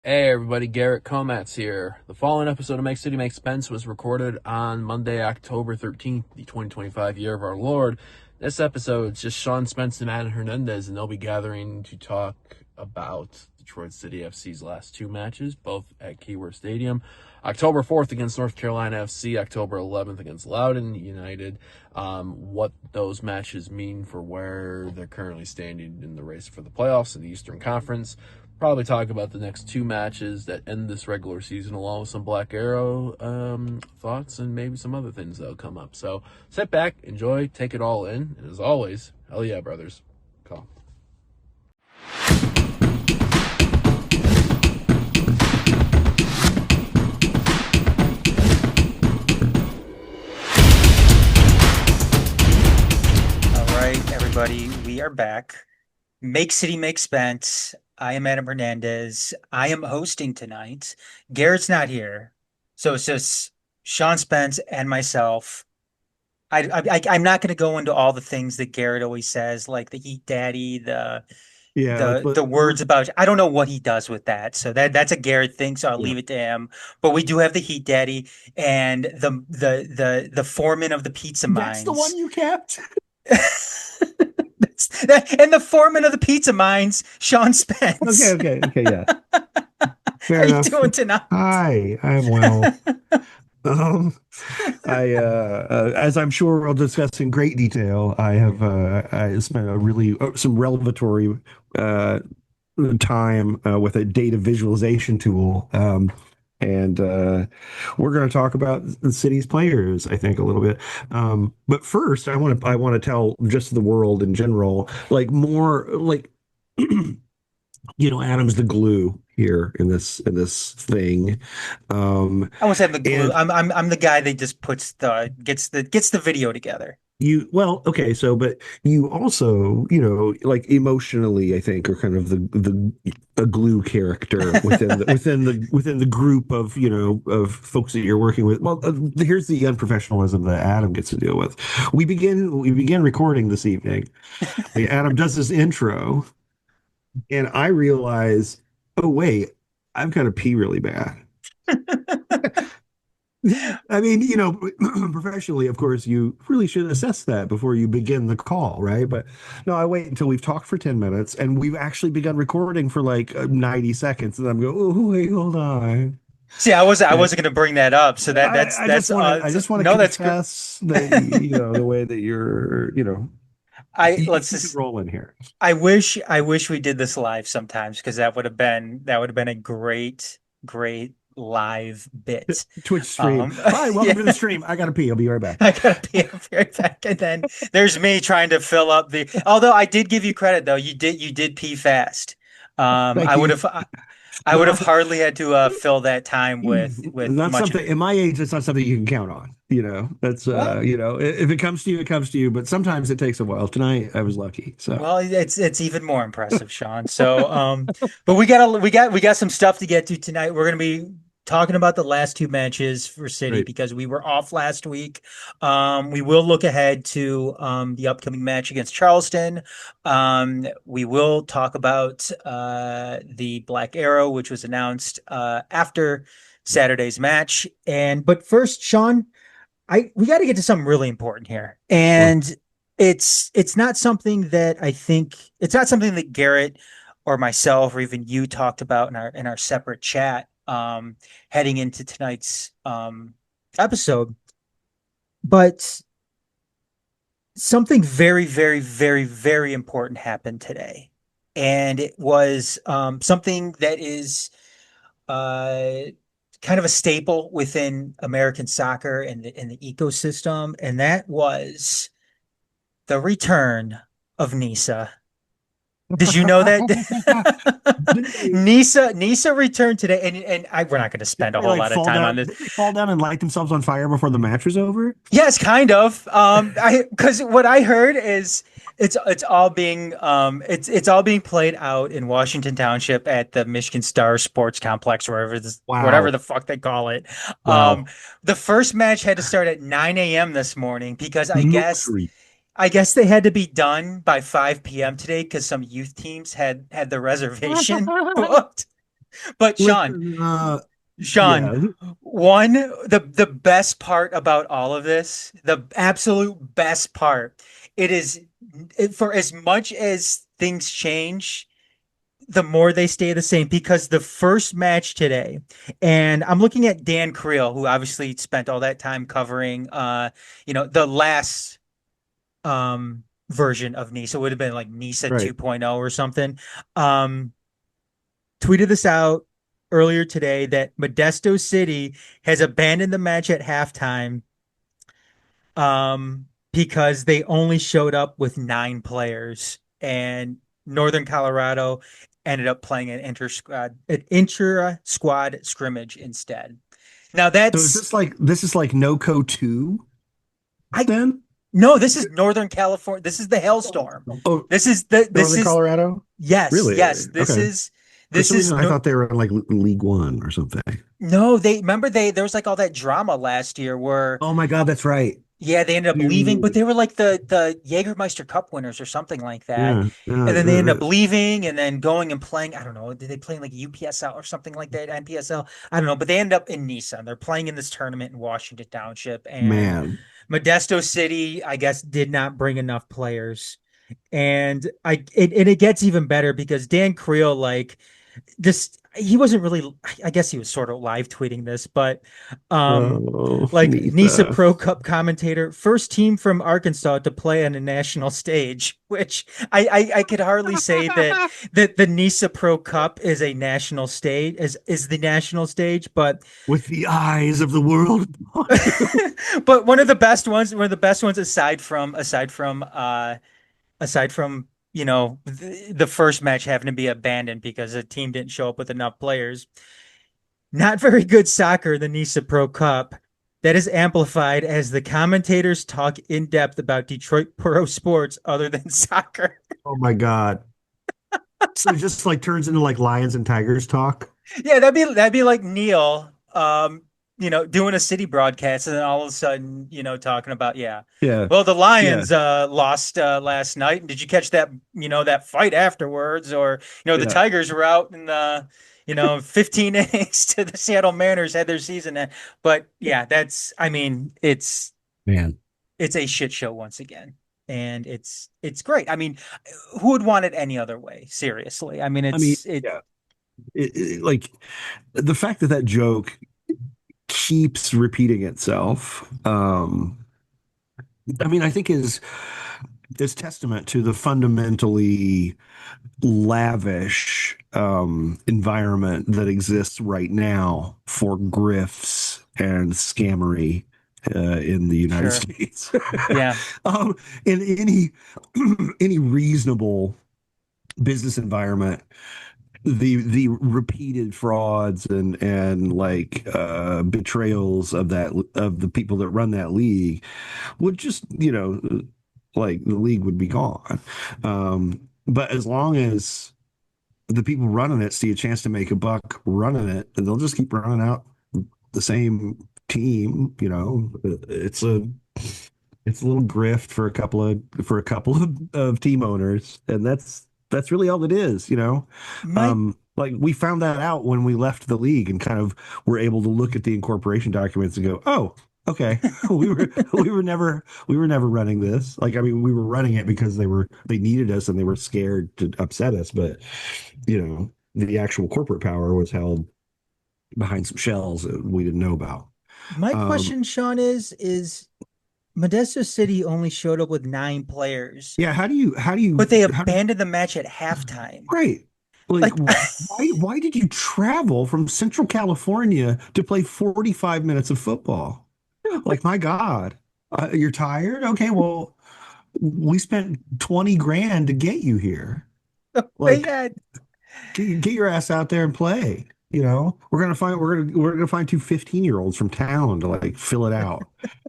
Hey everybody, Garrett Comats here. The following episode of City Make Spence was recorded on Monday, October 13th, the 2025 year of our Lord. This episode is just Sean Spence and Adam Hernandez, and they'll be gathering to talk about Detroit City FC's last two matches, both at Keyworth Stadium. October 4th against North Carolina FC, October 11th against Loudoun United. What those matches mean for where they're currently standing in the race for the playoffs in the Eastern Conference. Probably talk about the next two matches that end this regular season, along with some Black Arrow thoughts and maybe some other things that'll come up. So sit back, enjoy, take it all in, and as always, hell yeah, brothers. Call. All right, everybody, we are back. Make City Make Spence. I am Adam Hernandez. I am hosting tonight. Garrett's not here, so it's just Sean Spence and myself. I'm not going to go into all the things that Garrett always says, like the Heat Daddy, the Yeah, the the words about. I don't know what he does with that, so that's a Garrett thing. So I'll leave it to him. But we do have the Heat Daddy and the foreman of the pizza mines. That's the one you kept. And the foreman of the pizza mines, Sean Spence. Okay, yeah. Fair How enough. you doing tonight? Hi, I'm well. As I'm sure we'll discuss in great detail, I spent a really some revelatory time with a data visualization tool. And we're going to talk about the city's players, I think, a little bit. But first, I want to tell just the world in general, like more like Adam's the glue here in this thing. I almost have the glue. I'm the guy that just gets the video together. Okay, but you also, like emotionally, I think, are kind of a glue character within the group of of folks that you're working with. Well, here's the unprofessionalism that Adam gets to deal with. We begin recording this evening. Adam does this intro, and I realize, oh wait, I've got to pee really bad. I mean, professionally, of course, you really should assess that before you begin the call, right? But no, I wait until we've talked for 10 minutes and we've actually begun recording for like 90 seconds. And I'm going, oh, wait, hold on. See, I wasn't going to bring that up. So I just want to confess that, the way that you're, let's just roll in here. I wish we did this live sometimes, because that would have been a great live bit. Twitch stream. Hi, welcome to the stream. I gotta pee. I'll be right back. I gotta pee. I'll be right back. And then there's me trying to fill up although I did give you credit though. You did pee fast. I would have hardly had to fill that time with not much something in my age. It's not something you can count on. That's if it comes to you, it comes to you. But sometimes it takes a while. Tonight I was lucky. So well, it's even more impressive, Sean. So but we got some stuff to get to tonight. We're gonna be talking about the last two matches for City, right, because we were off last week. We will look ahead to the upcoming match against Charleston. We will talk about the Black Arrow, which was announced after Saturday's match. But first, Sean, we got to get to something really important here, and it's not something that it's not something that Garrett or myself or even you talked about in our separate chat heading into tonight's episode, but something very, very, very, very important happened today, and it was something that is kind of a staple within American soccer and the ecosystem, and that was the return of Nisa. Did you know that Nisa returned today? And we're not going to spend a whole lot of time on this. Did they fall down and light themselves on fire before the match was over? Yes, kind of. Because what I heard is it's all being played out in Washington Township at the Michigan Star Sports Complex, whatever the fuck they call it. Wow. The first match had to start at 9 a.m. this morning because I guess they had to be done by 5 p.m. today because some youth teams had the reservation booked. But Sean, Listen, Sean, yeah, the best part about all of this, the absolute best part, for as much as things change, the more they stay the same because the first match today, and I'm looking at Dan Creel, who obviously spent all that time covering the last version of Nisa. It would have been like Nisa right. 2.0 or something. Um Tweeted this out earlier today that Modesto City has abandoned the match at halftime because they only showed up with 9 players, and Northern Colorado ended up playing an intra-squad scrimmage instead. Now So is that's this like NoCo 2 I then? no, this is Northern California. This is the hailstorm. Oh, This Northern is Colorado? yes, Really? yes. This Okay. is For this some is reason, I no, thought they were in like League One or something. no, they remember there was like all that drama last year where Oh my God, that's right. yeah, they ended up leaving, but Dude. they were like the Jägermeister Cup winners or something like that. Yeah, yeah. And then they ended up leaving and then going and playing. I don't know. Did they play in like UPSL or something like that? NPSL? I don't know. But they end up in Nisa and they're playing in this tournament in Washington Township. And Man. Modesto City, I guess, did not bring enough players. And it gets even better because Dan Creel, like, just he wasn't really, I guess he was sort of live tweeting this, but Oh, like NISA Nita. Pro Cup commentator, first team from Arkansas to play on a national stage, which I could hardly say that the NISA Pro Cup is a national stage, is the national stage, but With the eyes of the world upon you. but one of the best ones aside from the first match having to be abandoned because the team didn't show up with enough players. Not very good soccer, the NISA Pro Cup. That is amplified as the commentators talk in depth about Detroit pro sports other than soccer. Oh my God. So it just like turns into like lions and tigers talk. Yeah, that'd be like Neil, doing a city broadcast and then all of a sudden, talking about, yeah. Yeah. Well, the Yeah. Lions lost last night. And did you catch that fight afterwards? Or, the Yeah. Tigers were out in 15 innings to the Seattle Mariners had their season. But yeah, I mean, Man. it's a shit show once again. And it's great. I mean, who would want it any other way? Seriously. I mean, I mean, it's it yeah. Like the fact that that joke keeps repeating itself. I mean, I think is testament to the fundamentally lavish environment that exists right now for grifts and scammery in the United sure. States. Yeah. In any reasonable business environment, the repeated frauds and like betrayals of the people that run that league would just like the league would be gone. But as long as the people running it see a chance to make a buck running it, and they'll just keep running out the same team. It's a little grift for a couple of team owners, and that's really all it is. My Like we found that out when we left the league and kind of were able to look at the incorporation documents and go, oh, okay, we were never running this. Like, I mean, we were running it because they needed us and they were scared to upset us, but the actual corporate power was held behind some shells that we didn't know about. my Um, question, Sean, is Modesto City only showed up with 9 players, yeah, but they how do you abandoned the match at halftime. great. Like, Like, why did you travel from Central California to play 45 minutes of football? Like, my God, you're tired? Okay, well, we spent 20 grand to get you here. they Like, had get your ass out there and play. We're gonna find two 15-year-olds from town to like fill it out.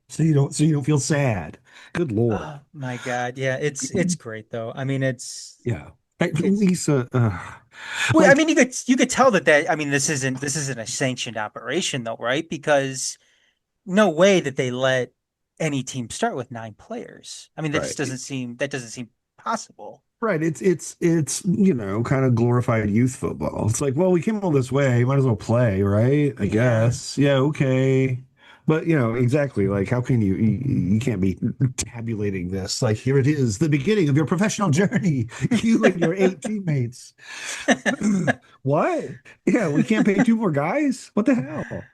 So you don't feel sad. Good Lord. oh my God. Yeah, it's great though. I mean, Yeah. Hey, it's Lisa, well, I like mean, you could tell that I mean, this isn't a sanctioned operation though, right? Because no way that they let any team start with 9 players. I mean, right. that doesn't seem possible. Right. It's kind of glorified youth football. It's like, well, we came all this way, might as well play, right? I Yeah. guess. Yeah, okay. But exactly. Like, how can you can't be tabulating this? Like, here it is, the beginning of your professional journey. You and your eight teammates. What? Yeah, we can't pay two more guys. What the hell?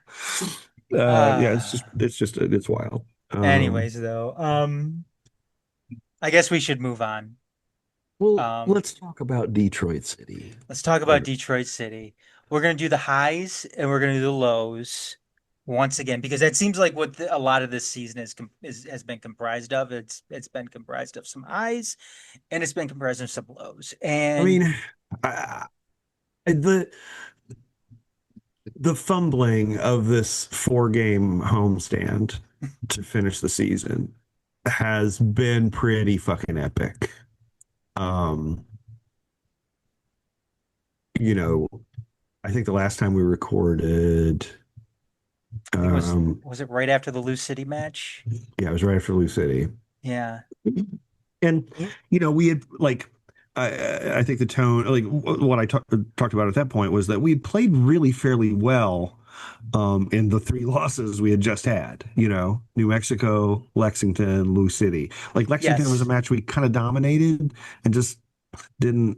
Yeah, it's wild. Anyways, though, I guess we should move on. Well, Um, let's talk about Detroit City. let's talk about Detroit City. We're gonna do the highs and we're gonna do the lows once again because that seems like what a lot of this season has been comprised of. It's been comprised of some highs and it's been comprised of some lows. I And mean, I, the the fumbling of this four-game homestand to finish the season has been pretty fucking epic. Um, you know, I think the last time we recorded, I think um, was it right after the Lou City match? yeah, it was right after Lou City, Yeah. and we had like. I think the tone, like what I talked about at that point, was that we had played really fairly well in the three losses we had just had. New Mexico, Lexington, Lou City. Like Lexington was a Yes. match we kind of dominated and just didn't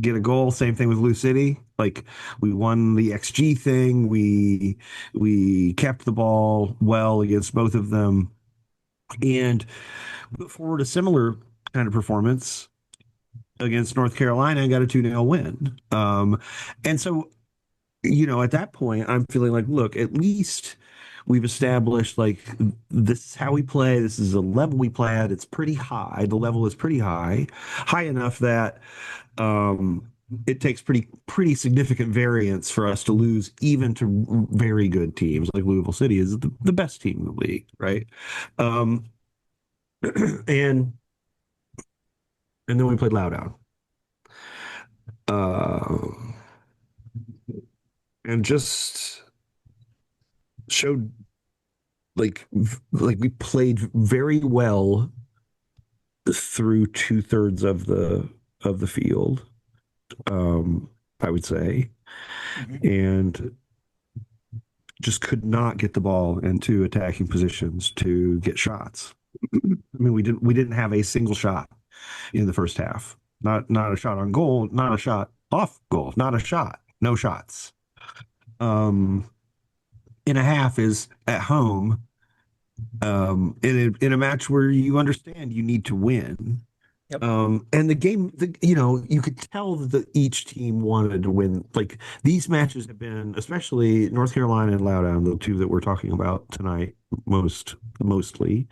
get a goal. Same thing with Lou City. Like we won the XG thing. We kept the ball well against both of them and put forward a similar kind of performance against North Carolina and got a 2-0 win. And so, at that point, I'm feeling like, look, at least we've established like this is how we play. This is a level we play at. It's pretty high. The level is pretty high enough that it takes pretty significant variance for us to lose even to very good teams. Like Louisville City is the best team in the league, right? Um, and and then we played Loudoun. Uh, and just showed like we played very well through two-thirds of the field, I would say, Mhm. and just could not get the ball into attacking positions to get shots. I mean, we didn't have a single shot in the first half. Not a shot on goal, not a shot off goal, not a shot, no shots. Um, in a half is at home, in a match where you understand you need to win. Yep. And the game, you could tell that each team wanted to win. Like these matches have been, especially North Carolina and Loudoun, the two that we're talking about tonight, mostly,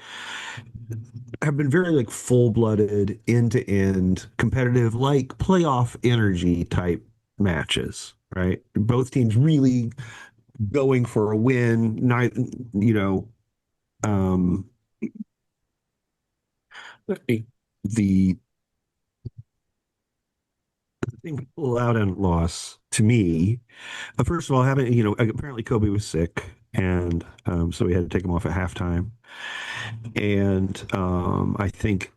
have been very like full-blooded, end-to-end, competitive, like playoff energy type matches, right? Both teams really going for a win. Not, um, the thing Loudon loss to me, first of all, having apparently Kobe was sick, and so we had to take him off at halftime, and I think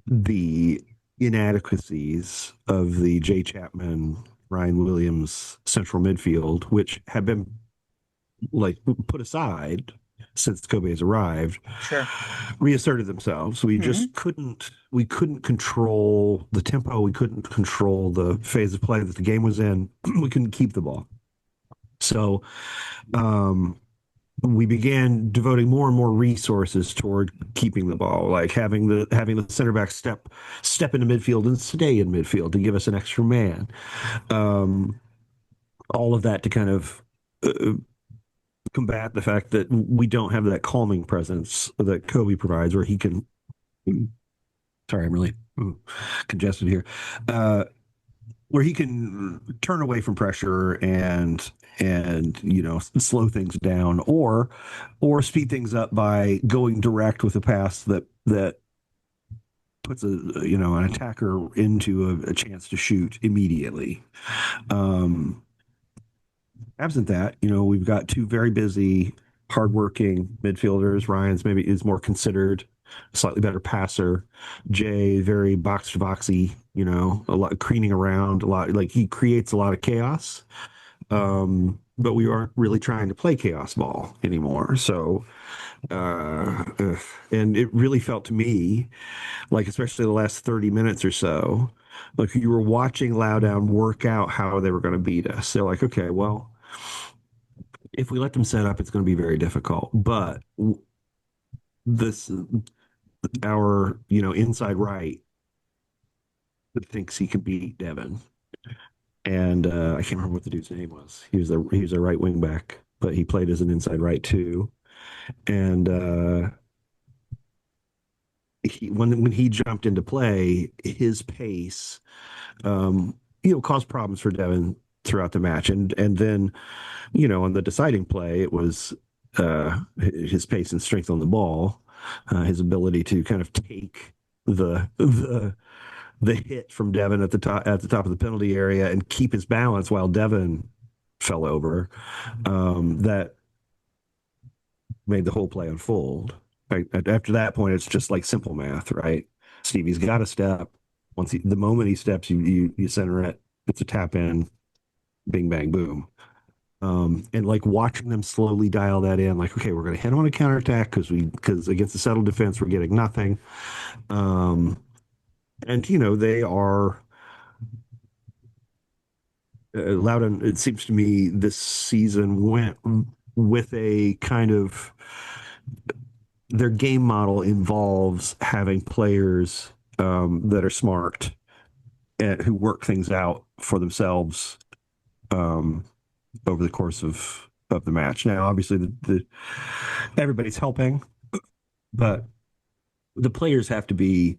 the inadequacies of the Jay Chapman, Ryan Williams central midfield, which have been like put aside since Kobe has arrived, Sure. reasserted themselves. Hmm. We couldn't control the tempo. We couldn't control the phase of play that the game was in. We couldn't keep the ball. So we began devoting more and more resources toward keeping the ball, like having the center back step into midfield and stay in midfield to give us an extra man. Um, all of that to kind of combat the fact that we don't have that calming presence that Kobe provides, where he can. Sorry, I'm really congested here. Where he can turn away from pressure and slow things down or speed things up by going direct with a pass that puts an attacker into a chance to shoot immediately. Absent that, we've got two very busy, hardworking midfielders. Ryan's maybe is more considered. slightly better passer. Jay, very box to boxy, a lot of creening around, a lot like he creates a lot of chaos. But we aren't really trying to play chaos ball anymore. So, and it really felt to me like, especially the last 30 minutes or so, like you were watching Loudoun work out how they were going to beat us. They're like, okay, well, if we let them set up, it's going to be very difficult. But this, our, inside right thinks he can beat Devin. And I can't remember what the dude's name was. He was a right wing back, but he played as an inside right too. And when he jumped into play, his pace, caused problems for Devin throughout the match. And then, on the deciding play, it was his pace and strength on the ball, his ability to kind of take the hit from Devin at the top of the penalty area and keep his balance while Devin fell over. That made the whole play unfold. Right? After that point, it's just like simple math, right? Stevie's got to step. The moment he steps, you center it. It's a tap in, bing bang boom. And like watching them slowly dial that in, like, okay, we're going to hit on a counterattack because against the settled defense, we're getting nothing. And they are Loudoun. It seems to me this season went with a kind of their game model involves having players that are smart and who work things out for themselves over the course of the match. Now, obviously, the everybody's helping, but the players have to be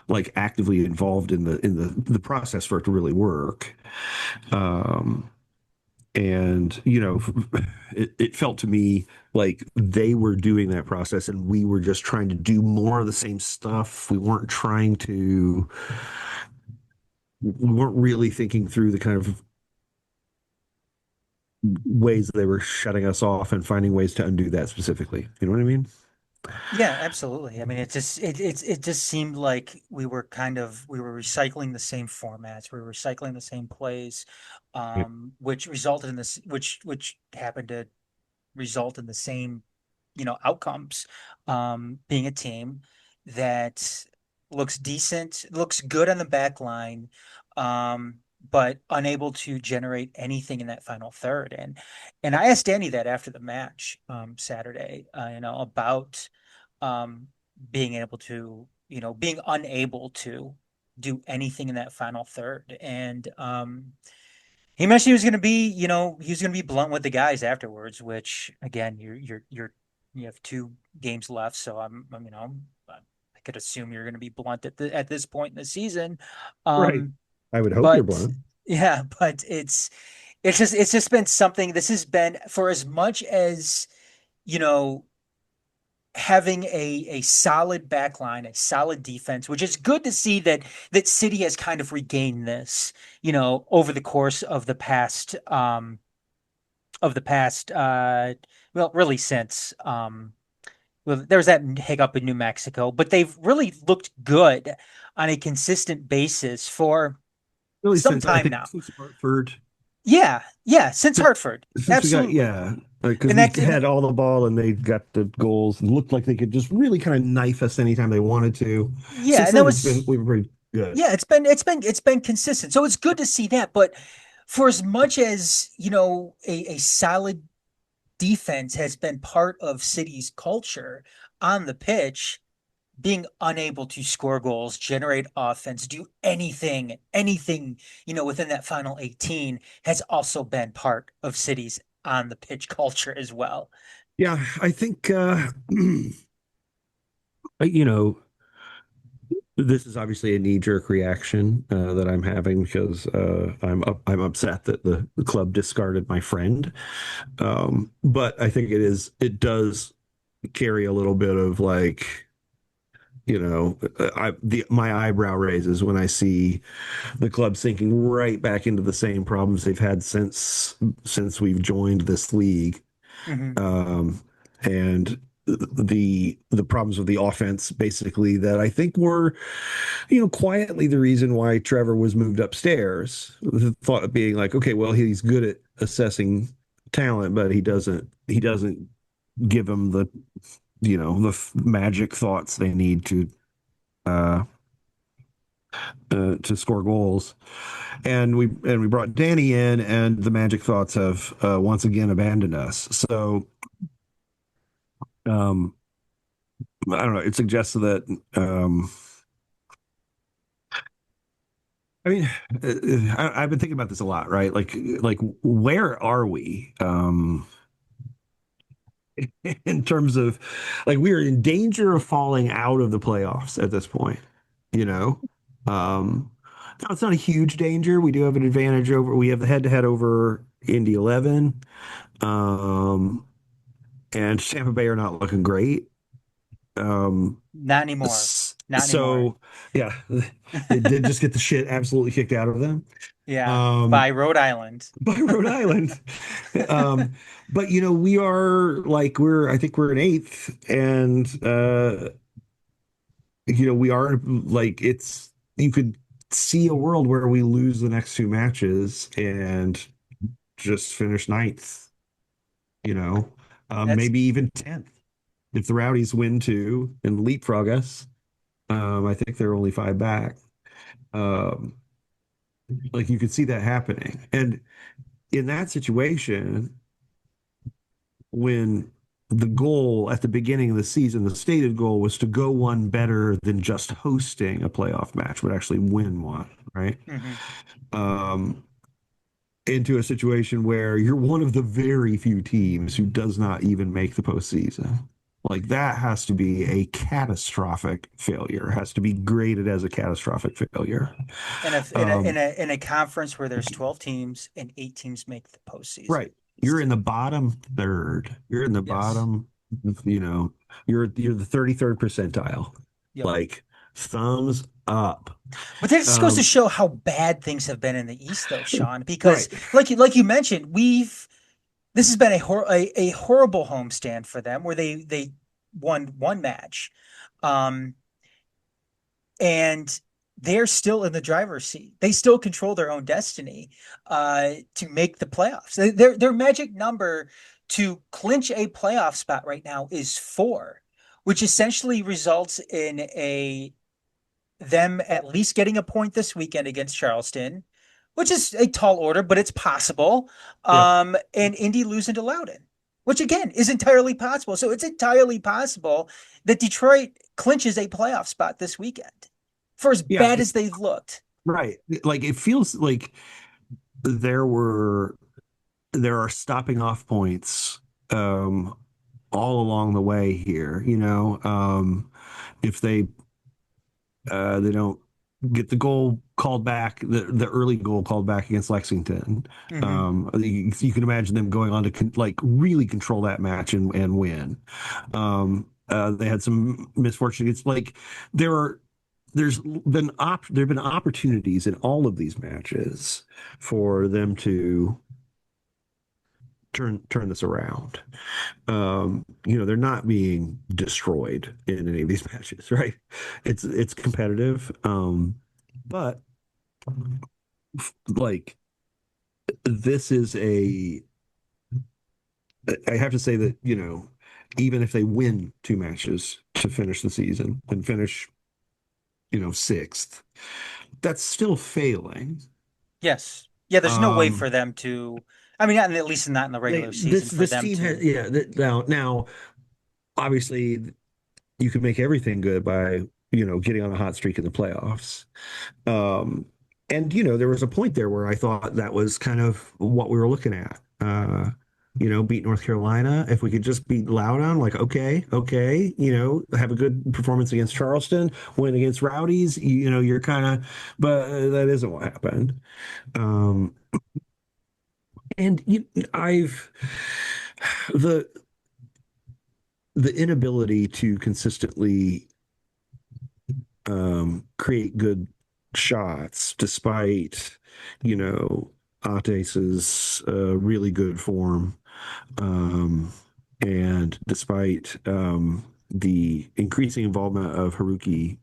like actively involved in the process for it to really work. And it felt to me like they were doing that process and we were just trying to do more of the same stuff. We weren't really thinking through the kind of ways they were shutting us off and finding ways to undo that specifically. You know what I mean? Yeah, absolutely. I mean, it just seemed like we were recycling the same formats, we were recycling the same plays, Yeah. which resulted in this, which happened to result in the same, outcomes. Being a team that looks decent, looks good on the back line, but unable to generate anything in that final third. And I asked Danny that after the match, Saturday, about um, being able to, being unable to do anything in that final third. And he mentioned he was going to be blunt with the guys afterwards, which again, you have 2 games left. So I could assume you're going to be blunt at this point in the season. Right. I would hope you're But blunt. yeah, but it's just been something. This has been, for as much as, you know, having a solid back line, a solid defense, which is good to see that City has kind of regained this, over the course of the past well, really since well, there was that hiccup in New Mexico, but they've really looked good on a consistent basis for Really, some since I time think now. since Hartford, Yeah, since Hartford. since we got Absolutely. because And we that had and all the ball and they got the goals and looked like they could just really kind of knife us anytime they wanted to. yeah, Since and that then, was we've been pretty good. yeah, it's been consistent. So it's good to see that. But for as much as, a solid defense has been part of City's culture on the pitch, being unable to score goals, generate offense, do anything, within that final 18 has also been part of City's on the pitch culture as well. Yeah, I think you know this is obviously a knee-jerk reaction that I'm having because I'm upset that the club discarded my friend. But I think it does carry a little bit of like my eyebrow raises when I see the club sinking right back into the same problems they've had since we've joined this league. Hmm. And the problems with the offense, basically, that I think were, quietly the reason why Trevor was moved upstairs. The thought of being like, okay, well, he's good at assessing talent, but he doesn't give them the magic thoughts they need uh, to score goals. And we brought Danny in, and the magic thoughts have once again abandoned us. So um, I don't know. It suggests that I mean, I've been thinking about this a lot, right? Like where are we in terms of, like, we are in danger of falling out of the playoffs at this point, you know? Now it's not a huge danger. We do have an advantage over, we have the head to head over Indy 11. Um, and Tampa Bay are not looking great. Not anymore. Not anymore. So yeah, they did just get the shit absolutely kicked out of them. Yeah, Um, by Rhode Island. by Rhode Island. Um, but we are like, I think we're in eighth, and we are like, you could see a world where we lose the next two matches and just finish ninth, That's maybe even 10th if the Rowdies win two and leapfrog us. I think they're only five back. Um, like, you could see that happening. And in that situation, when the goal at the beginning of the season, the stated goal was to go one better than just hosting a playoff match, but actually win one, right? mhm. Um, into a situation where you're one of the very few teams who does not even make the postseason. Like, that has to be a catastrophic failure. It has to be graded as a catastrophic failure. In a in a in Um, a in a conference where there's 12 teams and 8 teams make the postseason. right. You're in the bottom third. You're in the Yes. bottom, you know, you're the 33rd percentile. Yep. Like, thumbs up. But that just goes to Um, show how bad things have been in the East, though, Sean. Because, right. like you mentioned, this has been a horrible homestand for them, where they won one match, um, and they're still in the driver's seat. They still control their own destiny to make the playoffs. Their magic number to clinch a playoff spot right now is 4, which essentially results in a them at least getting a point this weekend against Charleston, which is a tall order, but it's possible. Yep. And Indy losing to Loudoun, which again is entirely possible. So it's entirely possible that Detroit clinches a playoff spot this weekend, for as Yeah. bad as they've looked. Right. Like, it feels like there were there are stopping off points all along the way here. If they don't get the goal called back, the early goal called back against Lexington. Mm-hmm. You can imagine them going on to like really control that match and win. They had some misfortune. It's like there's there have been opportunities in all of these matches for them to turn this around. They're not being destroyed in any of these matches, right? It's competitive, but like, this is I have to say that, even if they win two matches to finish the season and finish, sixth, that's still failing. Yes. Yeah, there's no way Um, for them to. I mean, at least not in the regular season for this them team has, to. yeah. Now, obviously, you can make everything good by, getting on a hot streak in the playoffs. Um, and there was a point there where I thought that was kind of what we were looking at. Beat North Carolina. If we could just beat Loudoun, like, okay, have a good performance against Charleston, win against Rowdies, you're kind of, but that isn't what happened. Um, and I've the the inability to consistently create good shots despite, Ates's really good form, um, And despite the increasing involvement of Haruki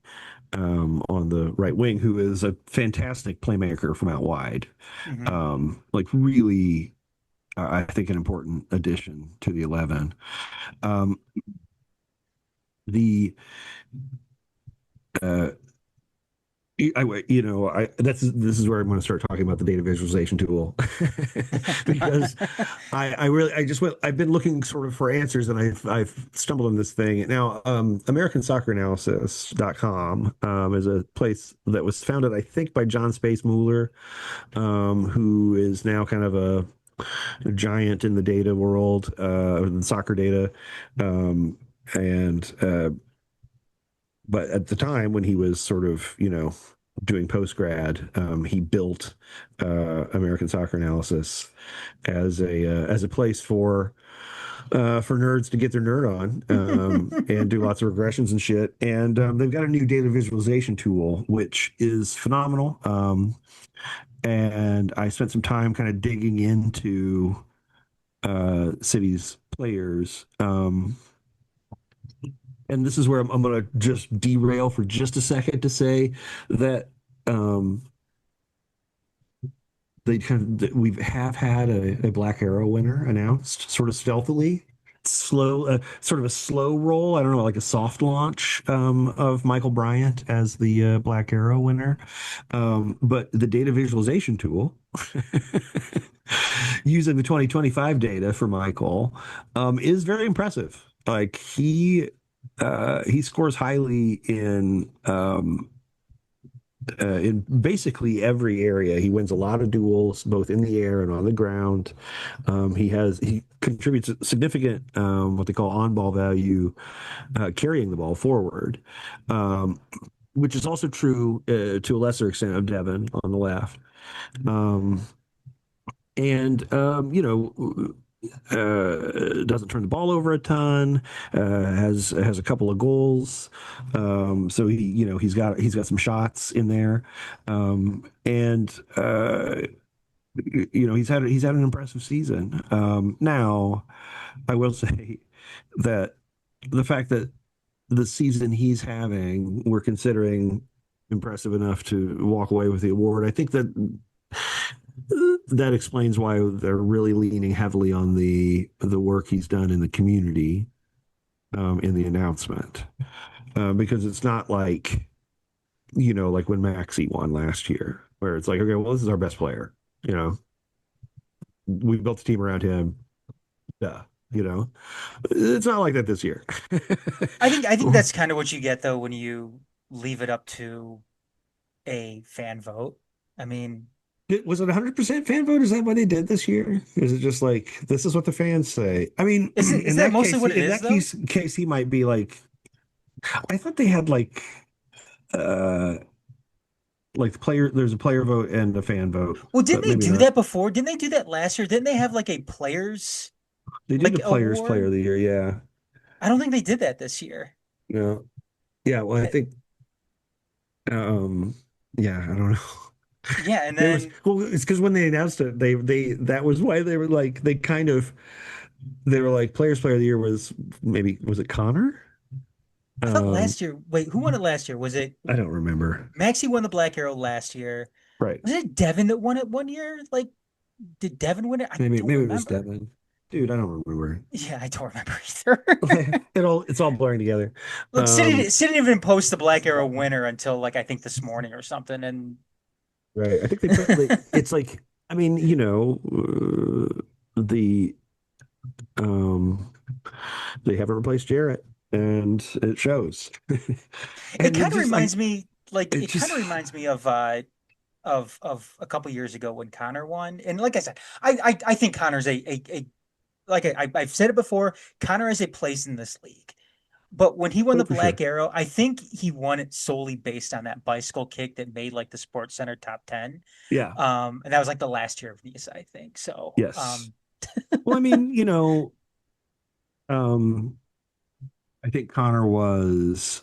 on the right wing, who is a fantastic playmaker from out wide, Hmm. like really, I think an important addition to the 11. Um, the uh, this is where I'm going to start talking about the data visualization tool because I've been looking sort of for answers and I've stumbled on this thing now. Americansocceranalysis.com is a place that was founded, I think, by John Space Mueller, who is now kind of a giant in the data world, in soccer data, and but at the time when he was sort of, doing post grad, he built American Soccer Analysis as a place for nerds to get their nerd on and do lots of regressions and shit. And they've got a new data visualization tool which is phenomenal. And I spent some time kind of digging into City's players. And this is where I'm going to just derail for just a second to say that um, we have had a Black Arrow winner announced, sort of stealthily, sort of a slow roll. I don't know, like a soft launch of Michael Bryant as the Black Arrow winner. But the data visualization tool, using the 2025 data for Michael, is very impressive. Like he scores highly in basically every area. He wins a lot of duels, both in the air and on the ground. He contributes significant what they call on ball value, carrying the ball forward, which is also true to a lesser extent of Devin on the left. Um, and doesn't turn the ball over a ton. Has a couple of goals. So he's got some shots in there, and he's had an impressive season. Now, I will say that the fact that the season he's having, we're considering impressive enough to walk away with the award. I think that explains why they're really leaning heavily on the work he's done in the community, in the announcement, because it's not like like when Maxi won last year, where it's like, okay, well, this is our best player, we built the team around him, duh, it's not like that this year. I think that's kind of what you get though when you leave it up to a fan vote. I mean, Was it 100% fan vote? Is that what they did this year? Is it just like this is what the fans say? I mean, is that mostly what it in is that though? case, he might be like. I thought they had uh, like the player. There's a player vote and a fan vote, Well, didn't but they maybe do not. that before? Didn't they do that last year? Didn't they have like a players They did like the players player award? of the year. Yeah. I don't think they did that this year. No. Yeah. Well, I Uh, think. Um. Yeah. I don't know. Yeah, and There was then well, it's because when they announced it, they that was why they were like they were like players player of the year was it Connor? I thought Um. last year, wait, who won it last year? Was it I don't remember. Maxie won the Black Arrow last year? Right. Was it Devin that won it one year? Like, did Devin win it? I don't Maybe it was remember. Devin. Dude, I don't remember. Yeah, I don't remember either. It's all blurring together. Look, Um, City didn't even post the Black Arrow winner until like I think this morning or something. And right. I think it's like I mean, the um they haven't replaced Jarrett and it shows. it And kind of like reminds me, like it it kind just of reminds me of a couple years ago when Connor won. And like I said, I think Connor's a like I've said it before, Connor has a place in this league. But when he won oh the for Black sure. Arrow, I think he won it solely based on that bicycle kick that made like the Sports Center top 10. Yeah. And that was like the last year of Nisa, I think. So, Yes. Well, I mean, um I think Connor was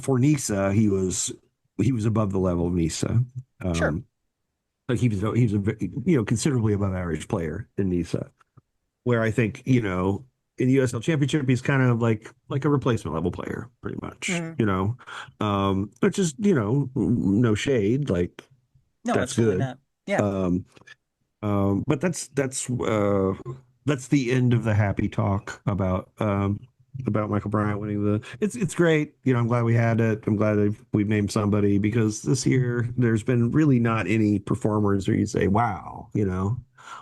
for Nisa, he was above the level of Nisa. sure. Um, Like he was a considerably above average player in Nisa, where I think in the USL Championship he's kind of like a replacement level player, pretty much. Mhm. Which is no shade, like No, that's absolutely good. not. Yeah. Um, but that's the end of the happy talk about Michael Bryant winning the. It's great. I'm glad we had it. I'm glad we've named somebody, because this year there's been really not any performers where you say, wow,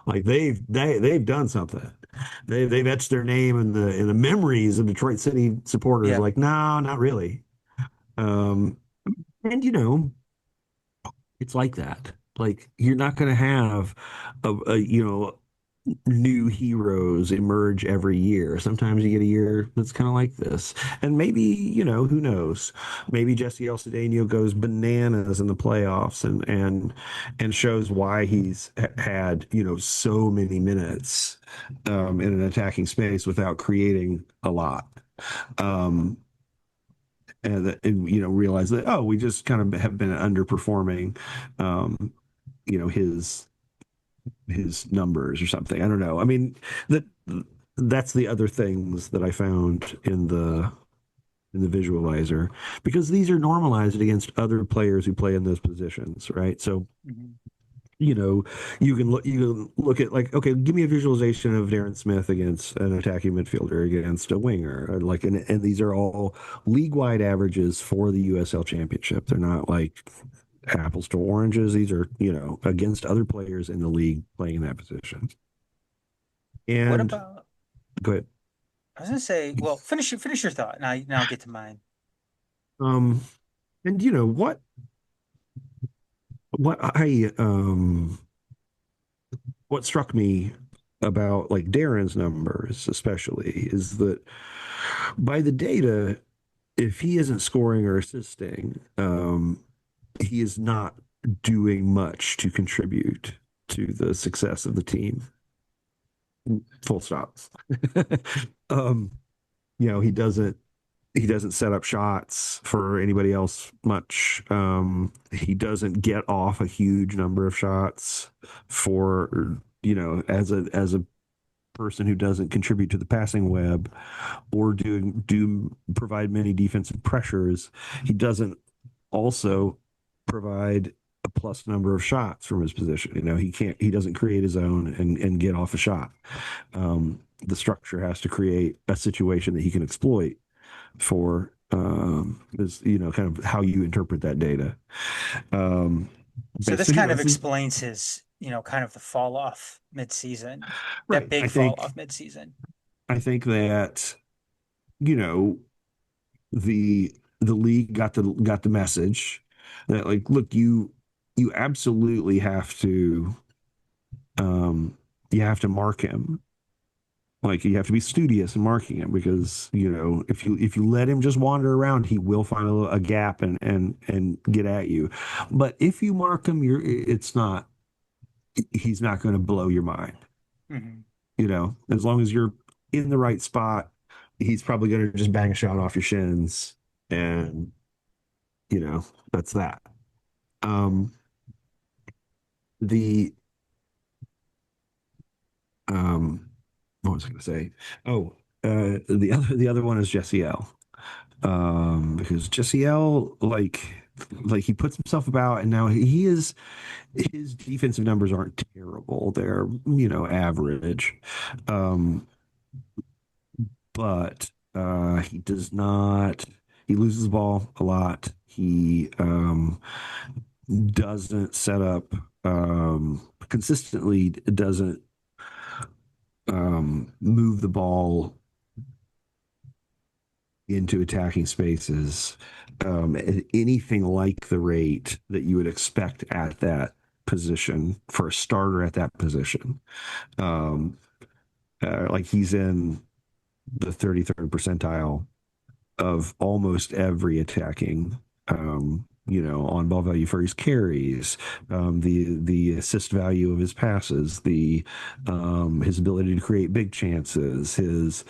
like they've done something. They've etched their name in the memories of Detroit City supporters. Yeah. Like, no, not really. Um, and it's like that. Like, you're not going to have new heroes emerge every year. Sometimes you get a year that's kind of like this, and maybe who knows? Maybe Jesse El Cedeno goes bananas in the playoffs and shows why he's had so many minutes in an attacking space without creating a lot. Um, and realize that, we just kind of have been underperforming his numbers or something. I don't know. I mean, that that's the other things that I found in the visualizer, because these are normalized against other players who play in those positions, right? So Mhm. you know, you can look at, like, okay, give me a visualization of Darren Smith against an attacking midfielder against a winger, and these are all league-wide averages for the USL Championship. They're not like apples to oranges. These are, against other players in the league playing in that position. What And about, go ahead. I was gonna say, well, finish your thought. Now I'll get to mine. Um, and what struck me about, like, Darren's numbers especially, is that by the data, if he isn't scoring or assisting, he is not doing much to contribute to the success of the team. Full stop. um, he doesn't set up shots for anybody else much. He doesn't get off a huge number of shots for, as a person who doesn't contribute to the passing web or do provide many defensive pressures. He doesn't also provide a plus number of shots from his position. He doesn't create his own and get off a shot. The structure has to create a situation that he can exploit for, is, kind of how you interpret that data. Um, So but this so, kind of this is explains his, kind of the fall off mid-season, that right. big fall off mid-season. I think that, you know, the league got the message that, like, look, you absolutely um have to mark him. Like, you have to be studious in marking him, because if you let him just wander around, he will find a gap and get at you. But if you mark him, he's not going to blow your mind. Mhm. As long as you're in the right spot, he's probably going to just bang a shot off your shins, and that's that. Um, the what was I going to say? Oh, the other one is Jesse L. Because Jesse L, like he puts himself about, and now his defensive numbers aren't terrible. They're average. Um, but he does not. He loses the ball a lot. He doesn't set up consistently. Doesn't move the ball into attacking spaces at anything like the rate that you would expect at that position for a starter at that position. Um, like, he's in the 33rd percentile of almost every attacking, on ball value for his carries, the assist value of his passes, his ability to create big chances, his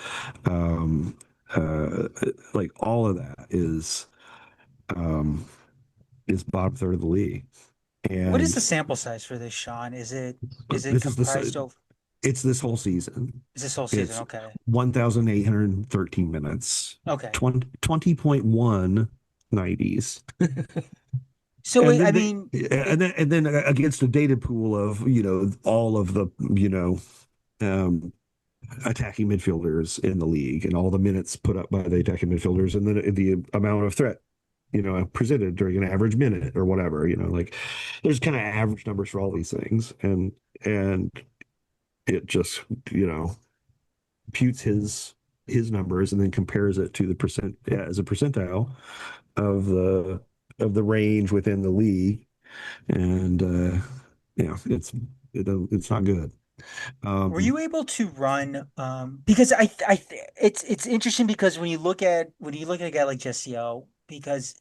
like, all of that is bottom third of the league. What is And the sample size for this, Sean? Is it this is comprised of it's this whole season. is this whole season? It's Okay. 1,813 minutes, Okay. 20.1 90s. So And I then mean, against a data pool of, all of the, um, attacking midfielders in the league and all the minutes put up by the attacking midfielders and then the amount of threat, presented during an average minute or whatever, like there's kind of average numbers for all these things. And it just, imputes his numbers and then compares it to the percent, yeah, as a percentile of the range within the league. And it's not good. were Um, you able to run because it's interesting because when you look at a guy like Jesse O, because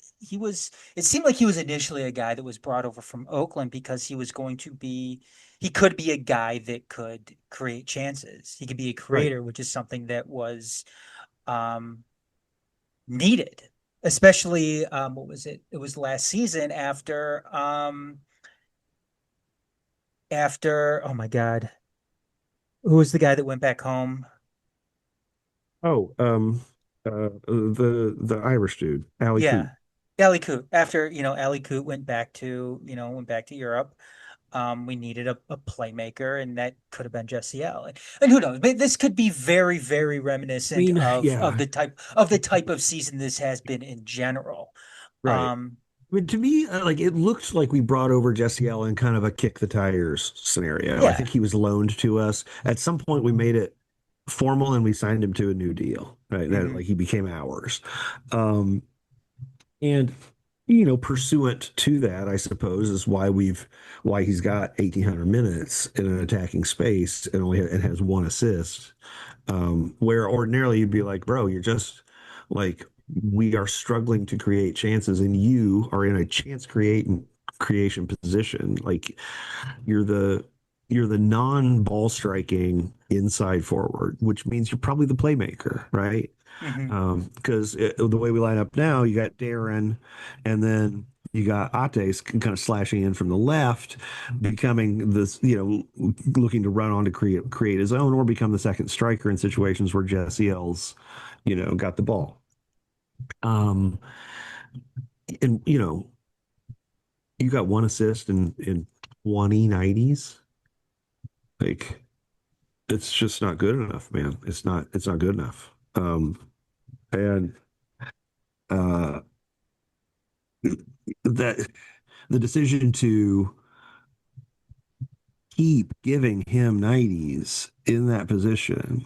it seemed like he was initially a guy that was brought over from Oakland because he could be a guy that could create chances. He could be a right. creator, which is something that was um needed, especially what was it? It was last season after oh my God, who was the guy that went back home? Oh, the Irish dude, Ali Coop. Yeah. Ali Coot. After, Ali Coot went back to Europe. We needed a playmaker, and that could have been Jesse L. And who knows? But this could be very, very I reminiscent mean, of yeah, the type of season this has been in general. right. Um, I mean, to me, like it looked like we brought over Jesse Allen kind of a kick the tires scenario. I yeah. think he was loaned to us. At some point, we made it formal and we signed him to a new deal. Right, that Hmm. like he became ours. Um, and pursuant to that, I suppose, is why he's got 1,800 minutes in an attacking space and and has one assist. Where ordinarily you'd be like, bro, you're just like we are struggling to create chances, and you are in a creation position. Like you're the you're the non-ball striking inside forward, which means you're probably the playmaker, right? Hmm. Because the way we line up now, you got Darren, and then you got Ates kind of slashing in from the left, becoming this, looking to run on to create his own or become the second striker in situations where Jesse L's, got the ball. Um, and you got one assist in 2090s. Like it's just not good enough, man. It's not good enough. And uh that the decision to keep giving him 90s in that position.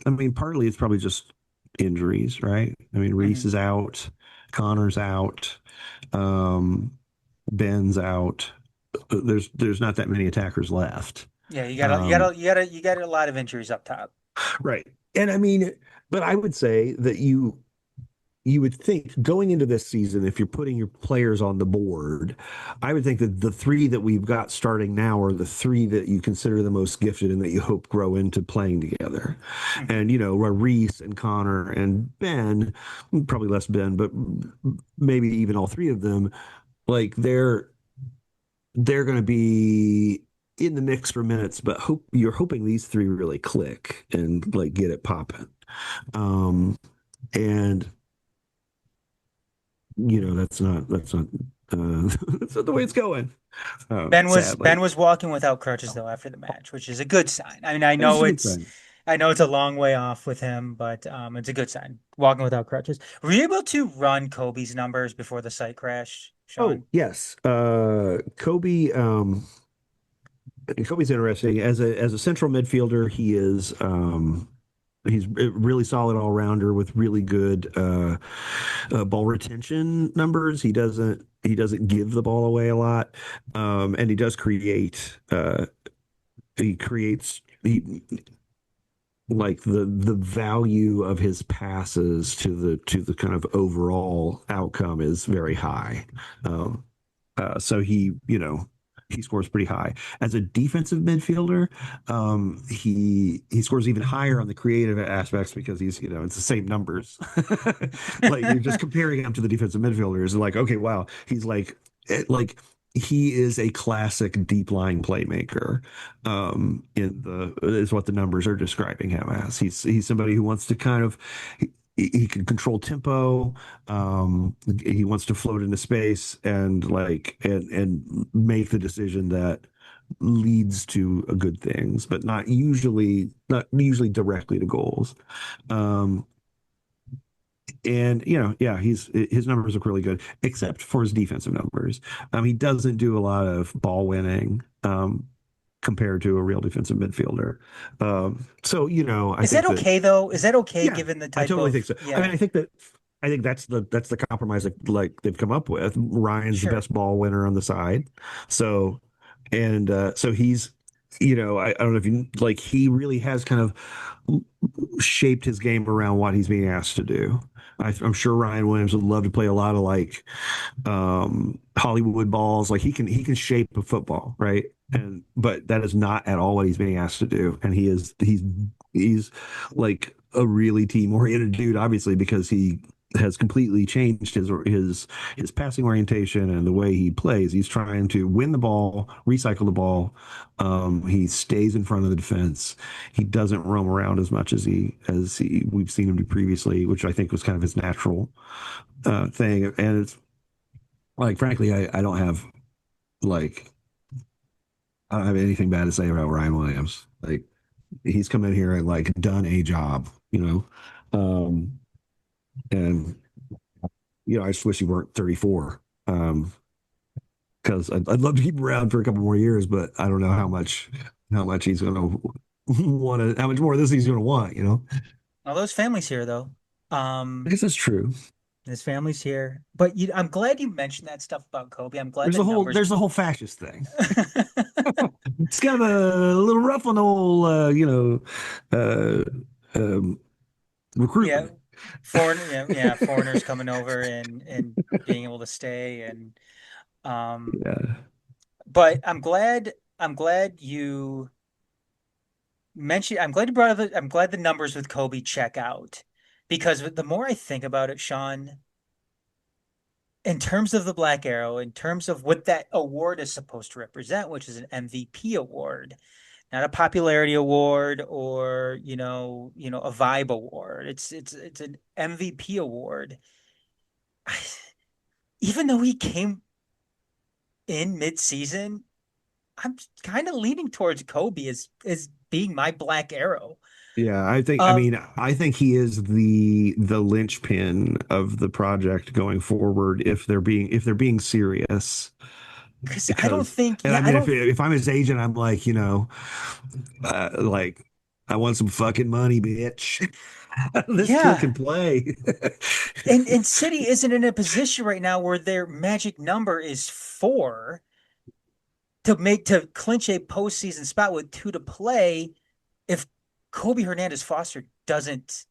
I mean, partly it's probably just injuries, right? I mean, Reese Hmm. is out, Connor's out, um, Ben's out. There's not that many attackers left. Yeah, Um, you got a lot of injuries up top. right. And I mean, but I would say that you would think going into this season, if you're putting your players on the board, I would think that the three that we've got starting now are the three that you consider the most gifted and that you hope grow into playing together. Hmm. And, Reese and Connor and Ben, probably less Ben, but maybe even all three of them, like they're going to be in the mix for minutes, but you're hoping these three really click and like get it popping. Um, and that's not that's not the way it's going. Ben Sadly, was walking without crutches though after the match, which is a good sign. I mean, it's a good thing. I know it's a long way off with him, but it's a good sign. Walking without crutches. Were you able to run Kobe's numbers before the site crashed, Oh Sean? yes, Kobe's interesting as a central midfielder. He's a really solid all rounder with really good ball retention numbers. He doesn't give the ball away a lot, and he does create. He creates he, like the value of his passes to the kind of overall outcome is very high. Um, so he scores pretty high as a defensive midfielder. He scores even higher on the creative aspects because it's the same numbers. Like you're just comparing him to the defensive midfielders, like okay, wow, he's like he is a classic deep line playmaker. In the is what the numbers are describing him as. He's somebody who wants to kind of he can control tempo. He wants to float into space and and make the decision that leads to good things, but not usually directly to goals. Um, and yeah, his numbers look really good, except for his defensive numbers. He doesn't do a lot of ball winning compared to a real defensive midfielder. So I Is that think that okay though? Is that okay yeah, given the I type totally think of so. I mean, yeah, I think that's the compromise that they've come up with. Ryan's the sure. best ball winner on the side, so so he's I don't know if you like he really has kind of shaped his game around what he's being asked to do. I'm sure Ryan Williams would love to play a lot of Hollywood balls. Like he can shape a football, right? And but that is not at all what he's being asked to do. And he's like a really team oriented dude, obviously, because he has completely changed his passing orientation and the way he plays. He's trying to win the ball, recycle the ball. He stays in front of the defense. He doesn't roam around as much as we've seen him do previously, which I think was kind of his natural thing. And it's like, frankly, like I don't have anything bad to say about Ryan Williams. Like he's come in here and like done a job, and I just wish he weren't 34. Because I'd love to keep him around for a couple more years, but I don't know how much he's going to how much more of this he's going to want. All those families here though. I guess that's true. His family's here. But I'm glad you mentioned that stuff about Kobe. I'm glad There's the the whole numbers. there's the whole fascist thing. It's kind of a little rough on the whole, uh, um, Yeah, recruitment. foreigners coming over and being able to stay and um Yeah, but I'm glad you mentioned I'm glad you brought up I'm glad the numbers with Kobe check out because the more I think about it, Sean, in terms of the Black Arrow, in terms of what that award is supposed to represent, which is an MVP award, not a popularity award or a vibe award. It's an MVP award. Even though he came in mid-season, I'm kind of leaning towards Kobe as being my Black Arrow. yeah. I Um, mean, I think he is the linchpin of the project going forward if they're being serious. because I don't Because, think, and yeah, I I mean, if don't, if I'm his agent, I'm like, like I want some fucking money, bitch. This kid yeah. can play. And City isn't in a position right now where their magic number is 4 to clinch a postseason spot with 2 to play if Kobe Hernandez Foster doesn't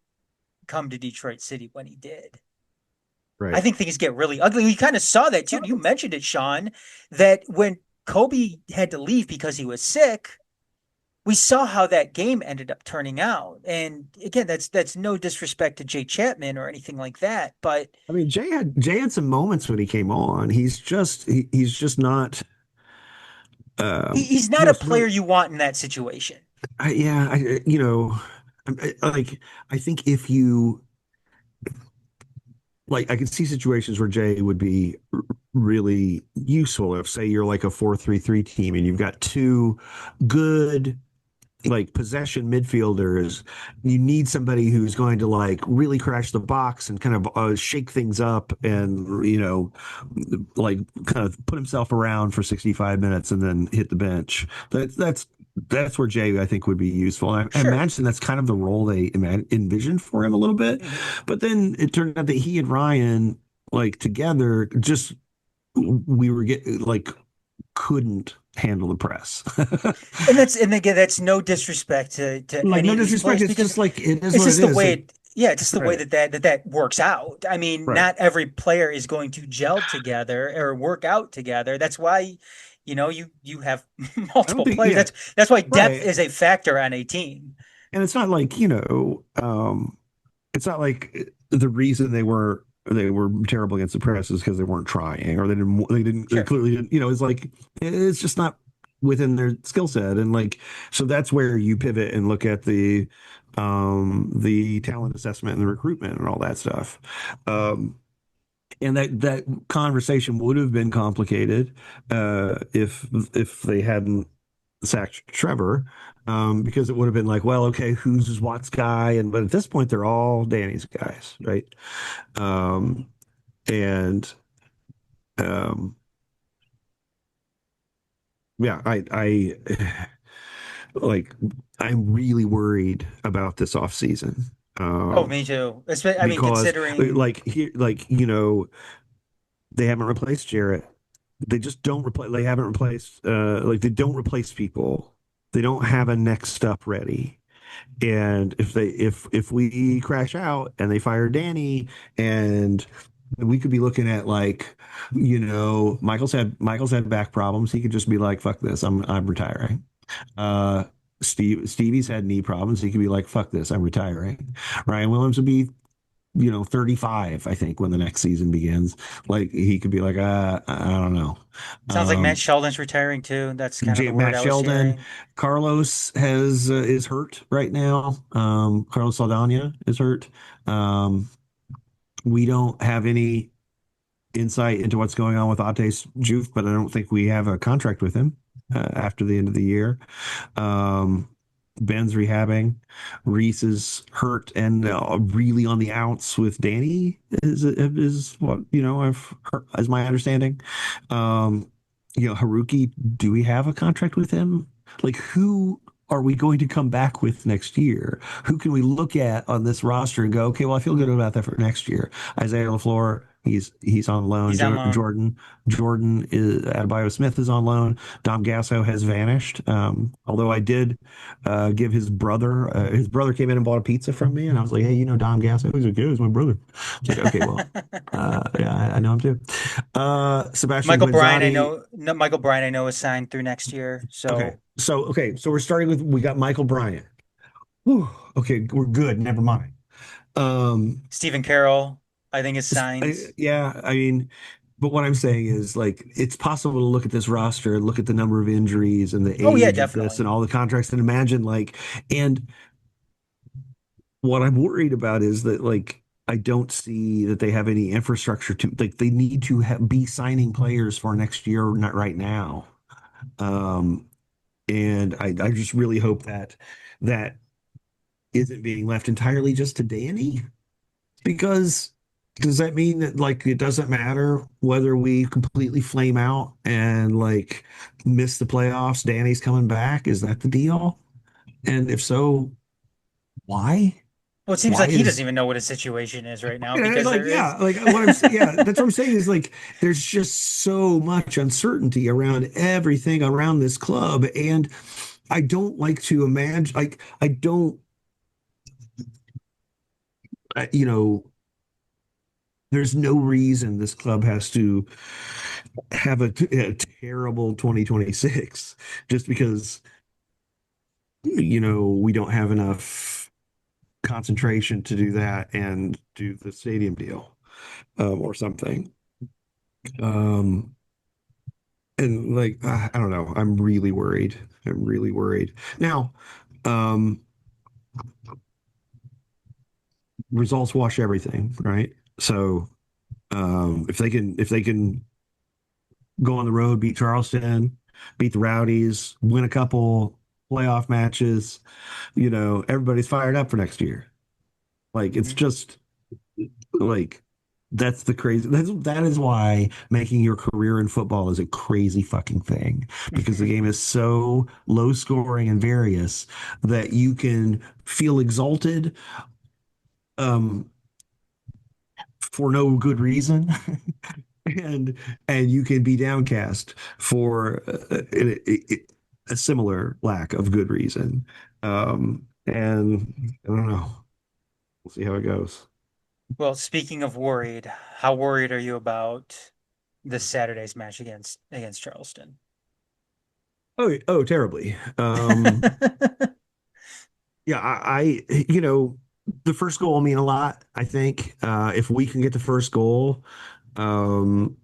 come to Detroit City when he did. I Right. think things get really ugly. We kind of saw that too. You mentioned it, Sean, that when Kobe had to leave because he was sick, we saw how that game ended up turning out. And again, that's no disrespect to Jay Chapman or anything like that, but I mean, Jay had some moments when he came on. He's just not he's not a just not player you want in that situation. yeah, like I think if you like I can see situations where Jay would be really useful if say you're like a 4-3-3 team and you've got two good like possession midfielders. You need somebody who's going to like really crash the box and kind of shake things up and like kind of put himself around for 65 minutes and then hit the bench. That's where Jay I think would be useful. I Sure. imagine that's kind of the role they envisioned for him a little bit, Mhm. but then it turned out that he and Ryan like together just we were getting like couldn't handle the press. And again, that's no disrespect to Like any no of these disrespect, players it's because just like it is it's what it just the is. way Like it, yeah, it's just the way right, that works out. I mean, right, not every player is going to gel together or work out together. That's why, you have I don't multiple think players. yeah, That's why depth right. is a factor on a team. And it's not like, it's not like the reason they were they were terrible against the press is because they weren't trying, or they Sure. clearly didn't, it's like, it's just not within their skill set. And like, so that's where you pivot and look at the talent assessment and the recruitment and all that stuff. Um, and that conversation would have been complicated if they hadn't sacked Trevor, because it would have been like, well, okay, who's Watt's guy? And but at this point, they're all Danny's guys, right? Um, and um, yeah, I like, I'm really worried about this off season. Oh, me too. I mean, Because considering. like here, like, they haven't replaced Jarrett. They just don't replace. They haven't replaced. Like, they don't replace people. They don't have a next up ready. And if we crash out and they fire Danny, and we could be looking at, like, Michael's had back problems. He could just be like, fuck this, I'm retiring. Uh, Stevie's had knee problems. He could be like, fuck this, I'm retiring. Ryan Williams would be 35, I think, when the next season begins. Like, he could be like, I don't know. Sounds like Matt Um, Sheldon's retiring too. That's kind of the word Matt I was Sheldon, hearing. Carlos is hurt right now. Carlos Saldana is hurt. Um, we don't have any insight into what's going on with Ates Juf, but I don't think we have a contract with him after the end of the year. Um, Ben's rehabbing. Reese is hurt and really on the outs with Danny is what I've heard, as my understanding. Um, Haruki, do we have a contract with him? Like, who are we going to come back with next year? Who can we look at on this roster and go, okay, well, I feel good about that for next year? Isaiah LaFleur, he's on loan. He's on loan. Jordan is Adebayo Smith is on loan. Dom Gasso has vanished. Although I did give his brother came in and bought a pizza from me, and I was like, hey, Dom Gasso? He's like, yeah, he's my brother. It's like, okay, well, yeah, I know him too. Sebastian Michael Bryan, I Guinzotti. know. No, Michael Bryan, I know, is signed through next year. Okay, So so we're starting with, we got Michael Bryant. Whew, okay, we're good. Never mind. Um, Stephen Carroll, I think, is signed. yeah, I mean, but what I'm saying is, like, it's possible to look at this roster and look at the number of injuries and the Oh yeah, age of this definitely. and all the contracts, and imagine, like, and what I'm worried about is that, like, I don't see that they have any infrastructure to, like, they need to be signing players for next year, not right now. Um, and I just really hope that isn't being left entirely just to Danny, because does that mean that, like, it doesn't matter whether we completely flame out and, like, miss the playoffs? Danny's coming back. Is that the deal? And if so, why? Well, it seems Why like he doesn't is even know what his situation is right now because like, there is. yeah, like, what I'm saying, yeah, that's what I'm saying is, like, there's just so much uncertainty around everything around this club, and I don't like to imagine, like, I don't, you know, there's no reason this club has to have a terrible 2026 just because we don't have enough concentration to do that and do the stadium deal, or something. Um, and, like, I don't know. I'm really worried. I'm really worried. Now, um, results wash everything, right? So, if they can go on the road, beat Charleston, beat the Rowdies, win a couple playoff matches, everybody's fired up for next year. Like, it's Mhm. just, like, that is why making your career in football is a crazy fucking thing, because the game is so low scoring and various that you can feel exalted um for no good reason, and you can be downcast for a similar lack of good reason. And I don't know. We'll see how it goes. Well, speaking of worried, how worried are you about this Saturday's match against Charleston? Oh, terribly. Yeah, I The first goal will mean a lot, I think. If we can get the first goal, um,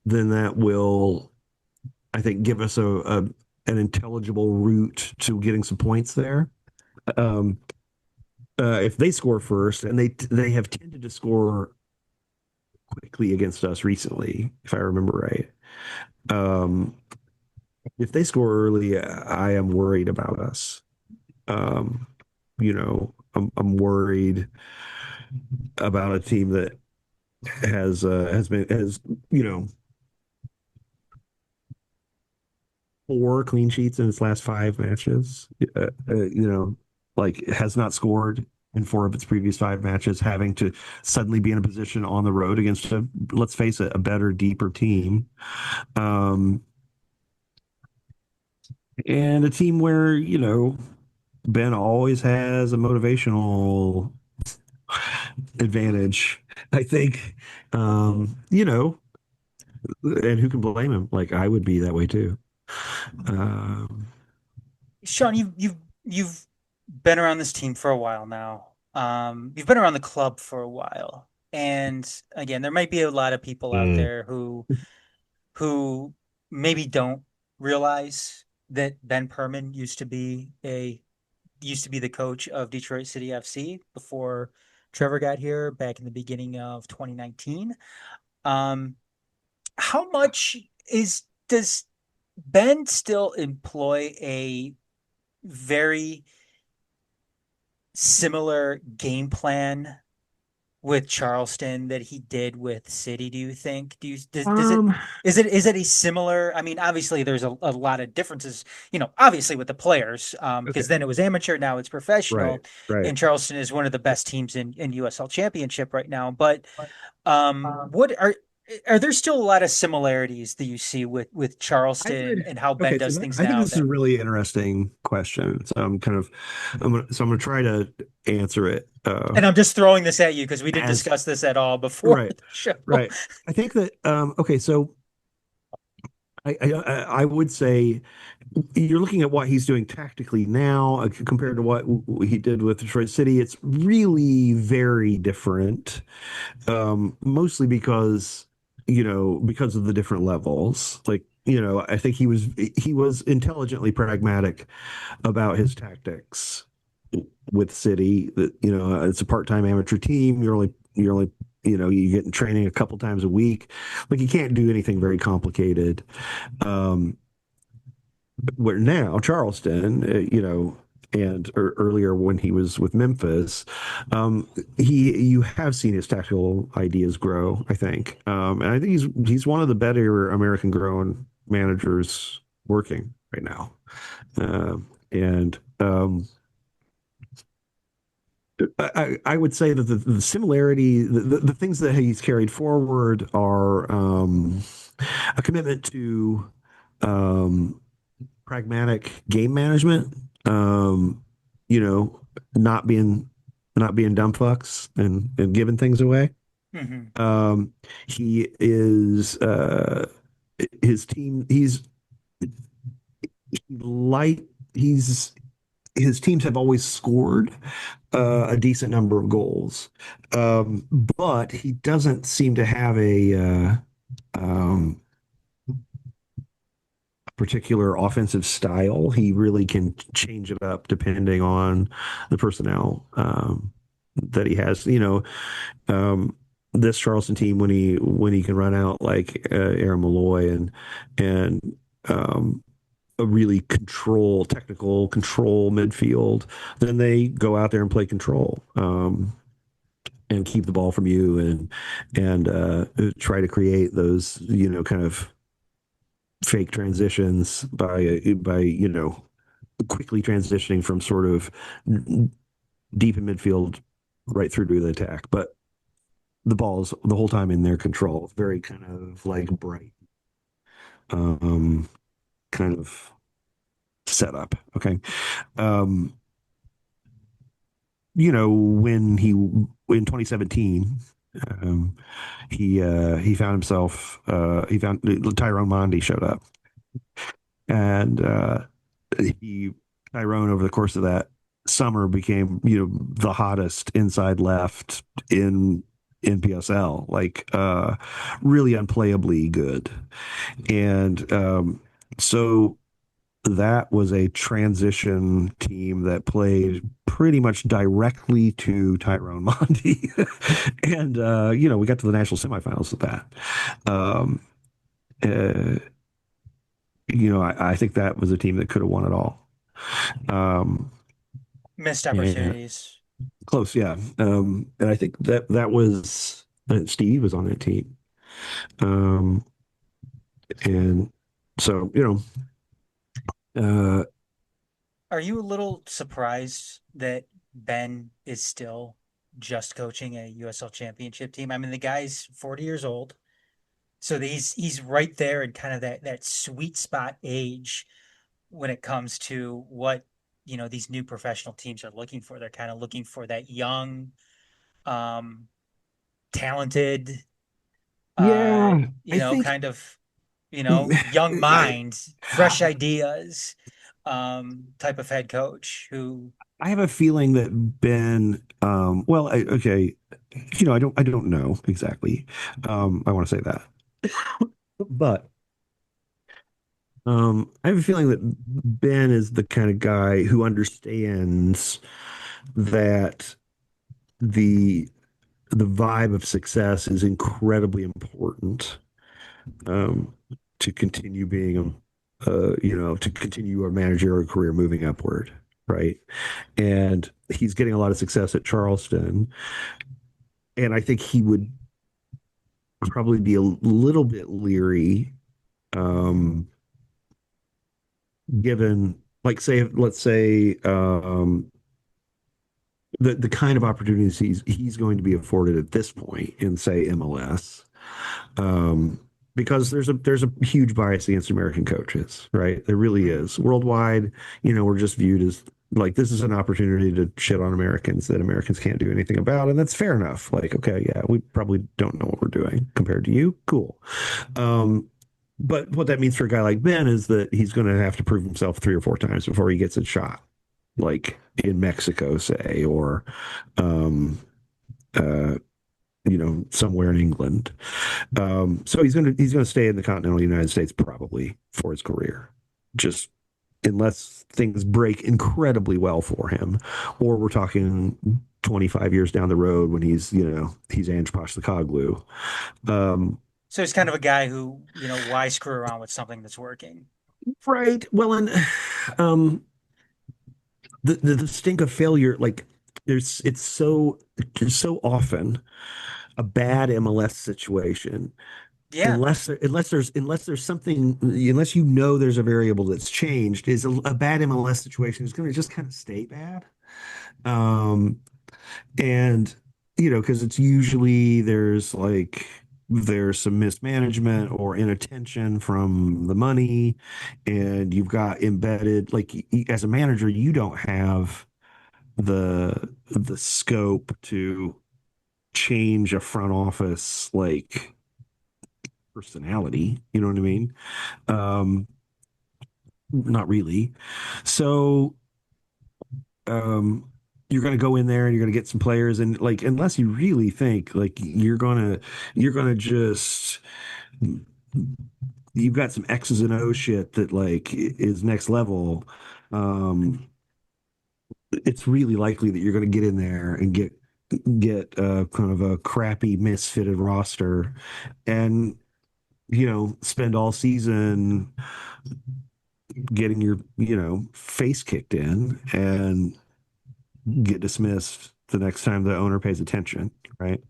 then that will, I think, give us an intelligible route to getting some points there. Um, if they score first, and they have tended to score quickly against us recently, if I remember right. Um, if they score early, I am worried about us. Um, I'm worried about a team that has you know 4 clean sheets in its last 5 matches. Like has not scored in 4 of its previous 5 matches, having to suddenly be in a position on the road against let's face it, a better, deeper team. Um, and a team where, Ben always has a motivational advantage, I think. And who can blame him? Like I would be that way too. Um, Sean, you've been around this team for a while now. You've been around the club for a while. And again, there might be a lot of people out mm, there who maybe don't realize that Ben Pirmann used to be the coach of Detroit City FC before Trevor got here back in the beginning of 2019. Um, how much is does Ben still employ a very similar game plan with Charleston that he did with City, do you think? Does it um, is it a similar? I mean, obviously there's a lot of differences, obviously with the players, because okay, then it was amateur, now it's right, professional, right. and Charleston is one of the best teams in USL Championship right now. But what are there still a lot of similarities that you see with I Charleston would. and how Ben Okay, does things I think now this is a that really interesting question. So I'm gonna try to answer it. and I'm just throwing this at you because we didn't As discuss this at all before right, the show. right. I think that okay, so I would say you're looking at what he's doing tactically now compared to what he did with Detroit City. It's really very different, mostly because of the different levels. Like, I think he was intelligently pragmatic about his tactics with City. That it's a part-time amateur team. You're only you get in training a couple times a week. Like you can't do anything very complicated. Um, where now Charleston, and earlier when he was with Memphis, you have seen his tactical ideas grow, I think, and I think he's one of the better American grown managers working right now, and I would say that the similarity, the things that he's carried forward are a commitment to um, pragmatic game management. Um, you know, not being not being dumb fucks and giving things away. Mhm. Um, he is his team. Light. He's his teams have always scored a decent number of goals, but he doesn't seem to have a particular offensive style. He really can change it up depending on the personnel that he has. This Charleston team when he can run out like Aaron Malloy and a really technical control midfield, then they go out there and play control. And keep the ball from you and try to create those kind of fake transitions by quickly transitioning from sort of deep in midfield right through to the attack, but the ball's the whole time in their control. Very kind of like bright, um, kind of setup. Okay, um, when in 2017. Um, he found himself. He found Tyrone Mondi showed up, and he Tyrone over the course of that summer became, the hottest inside left in NPSL, like really unplayably good. And so that was a transition team that played pretty much directly to Tyrone Monty. And we got to the national semifinals with that. Um, uh, I think that was a team that could have won it all. Um, Missed and opportunities. close, yeah. And I think that was Steve was on that team. Um, and so, uh, Are you a little surprised that Ben is still just coaching a USL championship team? I mean, the guy's 40 years old, so he's right there in kind of that sweet spot age when it comes to what, these new professional teams are looking for. They're kind of looking for that young, um, talented, yeah, I think kind of, young minds, fresh ideas, type of head coach who, I have a feeling that Ben, well, okay, I don't know exactly. I want to say that, but I have a feeling that Ben is the kind of guy who understands that the the vibe of success is incredibly important um, to continue being to continue your managerial career moving upward, right? And he's getting a lot of success at Charleston, and I think he would probably be a little bit leery, um, given, like, say, let's say, the kind of opportunities he's going to be afforded at this point in, say, MLS. Um, because there's a huge bias against American coaches, right? There really is. Worldwide, we're just viewed as like this is an opportunity to shit on Americans that Americans can't do anything about, and that's fair enough. Like, okay, yeah, we probably don't know what we're doing compared to you. Cool. Um, but what that means for a guy like Ben is that he's going to have to prove himself 3 or 4 times before he gets a shot, like in Mexico, say, or um, uh, somewhere in England. So he's gonna stay in the continental United States probably for his career, just unless things break incredibly well for him, or we're talking 25 years down the road when he's Ange Postecoglou. Um, so he's kind of a guy who, why screw around with something that's working? right. Well, and um, the stink of failure, like there's so often a bad MLS situation Yeah. unless there's something, there's a variable that's changed, is a bad MLS situation is going to just kind of stay bad. Um, and because it's usually there's some mismanagement or inattention from the money, and you've got embedded, like, as a manager, you don't have the scope to change a front office like personality. You know what I mean? Um, Not really. So, um, you're going to go in there and you're going to get some players, and, like, unless you really think like you're going to just, you've got some X's and O's shit that, like, is next level. Um, it's really likely that you're going to get in there and get kind of a crappy misfitted roster, and spend all season getting your face kicked in and get dismissed the next time the owner pays attention, right?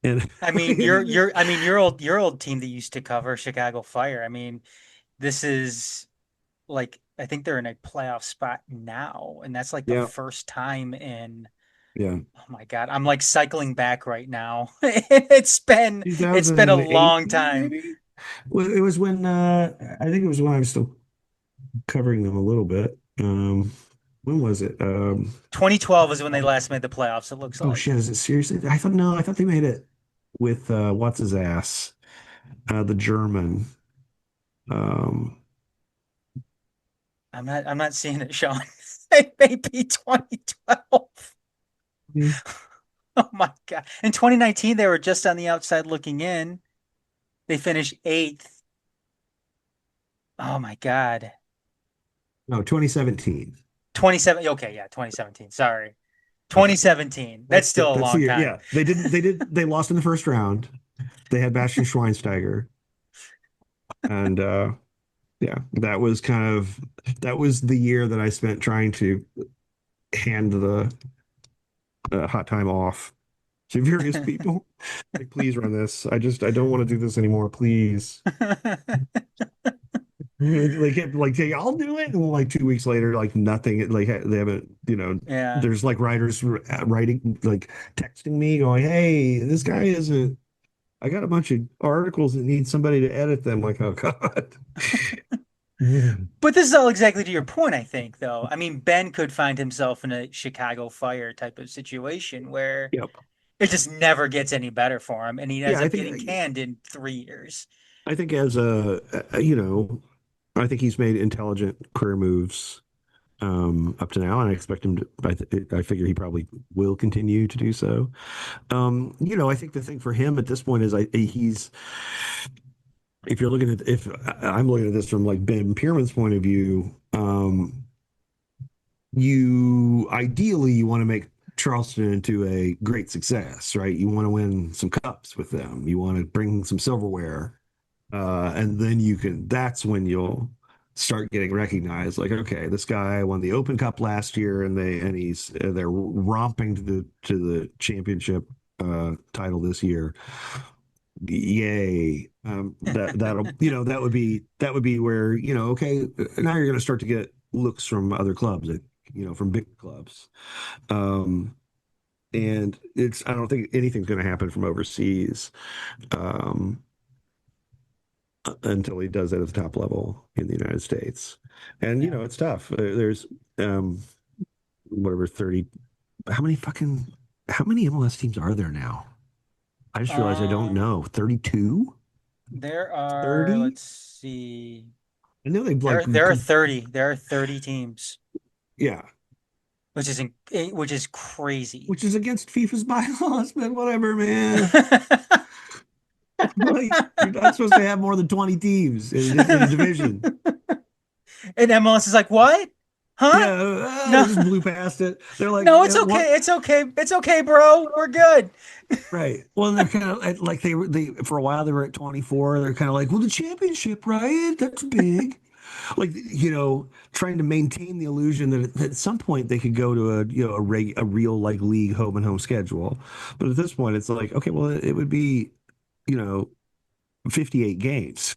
And I mean, your old team that used to cover Chicago Fire. I mean, this is like I think they're in a playoff spot now, and that's like the yeah, first time in yeah, oh my God, I'm like cycling back right now. It's been a 2008 long time. maybe. Well, it was when I think it was when I was still covering them a little bit. When was it? 2012 is when they last made the playoffs, it looks Oh like. shit, is it seriously? I thought, no, I thought they made it with what's his ass, the German. Um, I'm not seeing it, Sean. Maybe 2012. Mm. Oh my God. In 2019, they were just on the outside looking in. They finished eighth. Oh my God. No, 2017. 27. Okay, yeah, 2017. Sorry. Okay. 2017. That's still a That's the long year. time. Yeah. They lost in the first round. They had Bastian Schweinsteiger. And yeah, that was the year that I spent trying to hand the hot time off to various people. Like, please run this. I don't want to do this anymore. Please. Like, hey, I'll do it. And like 2 weeks later, like nothing, like they haven't, Yeah. there's like writers writing, like texting me going, hey, this guy isn't, I got a bunch of articles that need somebody to edit them. Like, oh God. Yeah. But this is all exactly to your point, I think, though. I mean, Ben could find himself in a Chicago Fire type of situation where Yep. it just never gets any better for him, and he ends Yeah, up getting canned in 3 years. I think as I think he's made intelligent career moves up to now, and I expect him to. I figure he probably will continue to do so. I think the thing for him at this point is he's if I'm looking at this from like Ben Pirmann's point of view, you want to make Charleston into a great success, right? You want to win some cups with them. You want to bring some silverware. And then that's when you'll start getting recognized. Like, okay, this guy won the Open Cup last year, and they're romping to the championship title this year. Yay! That would be where okay, now you're going to start to get looks from other clubs, from big clubs. And I don't think anything's going to happen from overseas. Until he does it at the top level in the United States. And it's tough. There's whatever 30 how many MLS teams are there now? I just realized I don't know. 32? There are, 30? let's see. I know they've There are 30. There are 30 teams, yeah, which is crazy. which is against FIFA's bylaws, but whatever, man. Like, you're not supposed to have more than 20 teams in a division. And MLS is like, what? Huh? Yeah, No, they just blew past it. They're like, no, it's yeah, what? okay. It's okay. It's okay, bro. We're good. Right. Well, they're kind of like they for a while they were at 24. They're kind of like, well, the championship, right? That's big. Like, trying to maintain the illusion that at some point they could go to a real like league home and home schedule. But at this point, it's like, okay, well, it would be, you know, 58 games.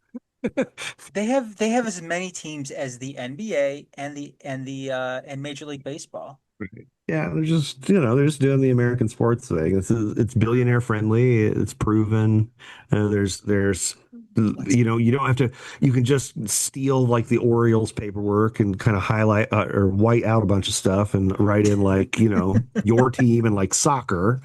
They have as many teams as the NBA and Major League Baseball. Right. Yeah, they're just doing the American sports thing. It's billionaire friendly. It's proven. There's you don't have to. You can just steal like the Orioles paperwork and kind of highlight or white out a bunch of stuff and write in like your team and like soccer,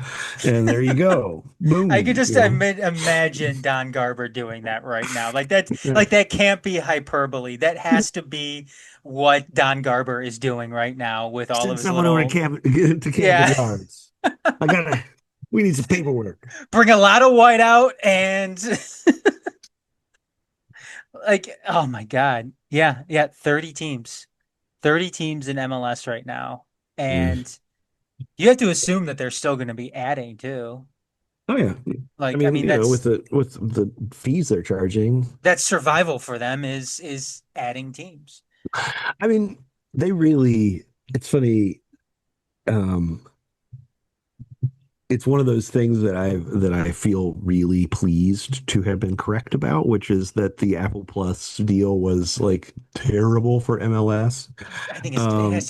and there you go. Boom. I could just imagine Don Garber doing that right now. Yeah. That can't be hyperbole. That has to be what Don Garber is doing right now with all Send of his someone over to Camden yeah. Yards. We need some paperwork. Bring a lot of white out and like, oh my God. Yeah, 30 teams. 30 teams in MLS right now. And you have to assume that they're still going to be adding too. Oh yeah. I Like, I mean, mean, with the fees they're charging. that's survival for them is adding teams. I mean, it's funny. Um, it's one of those things that I feel really pleased to have been correct about, which is that the Apple Plus deal was like terrible for MLS. I think it has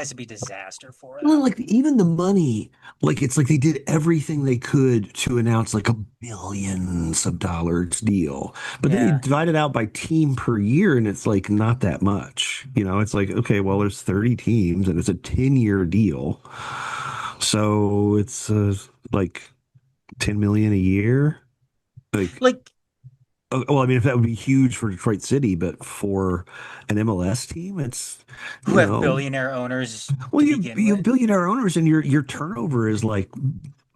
to be disaster for Well, them. like even the money, like it's like they did everything they could to announce like a billions of dollars deal, but then you Yeah. divide it out by team per year, and it's like not that much. It's like okay, well, there's 30 teams, and it's a 10-year deal, so it's like 10 million a year. Like, Like well, I mean, if that would be huge for Detroit City, but for an MLS team, it's, who you have know, billionaire owners well, to begin you with. billionaire owners and your turnover is like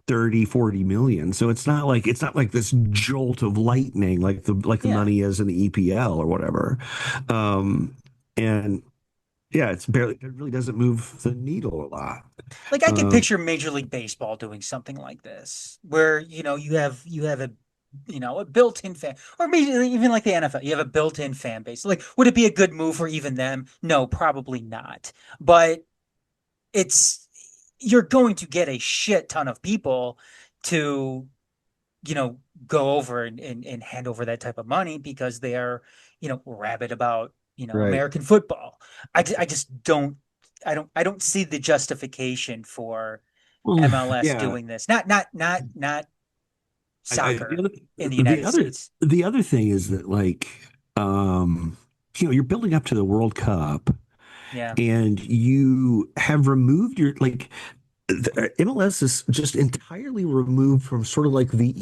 30-40 million. So it's not like this jolt of lightning like the Yeah. money is in the EPL or whatever. Um, and yeah, it really doesn't move the needle a lot. Like I could Um, picture Major League Baseball doing something like this, where you have a a built-in fan, or maybe even like the NFL, you have a built-in fan base. Like, would it be a good move for even them? No, probably not. But it's you're going to get a shit ton of people to you know, go over and hand over that type of money because they are, rabid about, right. American football. I just I don't see the justification for Well, MLS yeah. doing this. Not The soccer other in the the United other States. the other thing is that um you're building up to the World Cup Yeah. and you have removed the MLS is just entirely removed from sort of like the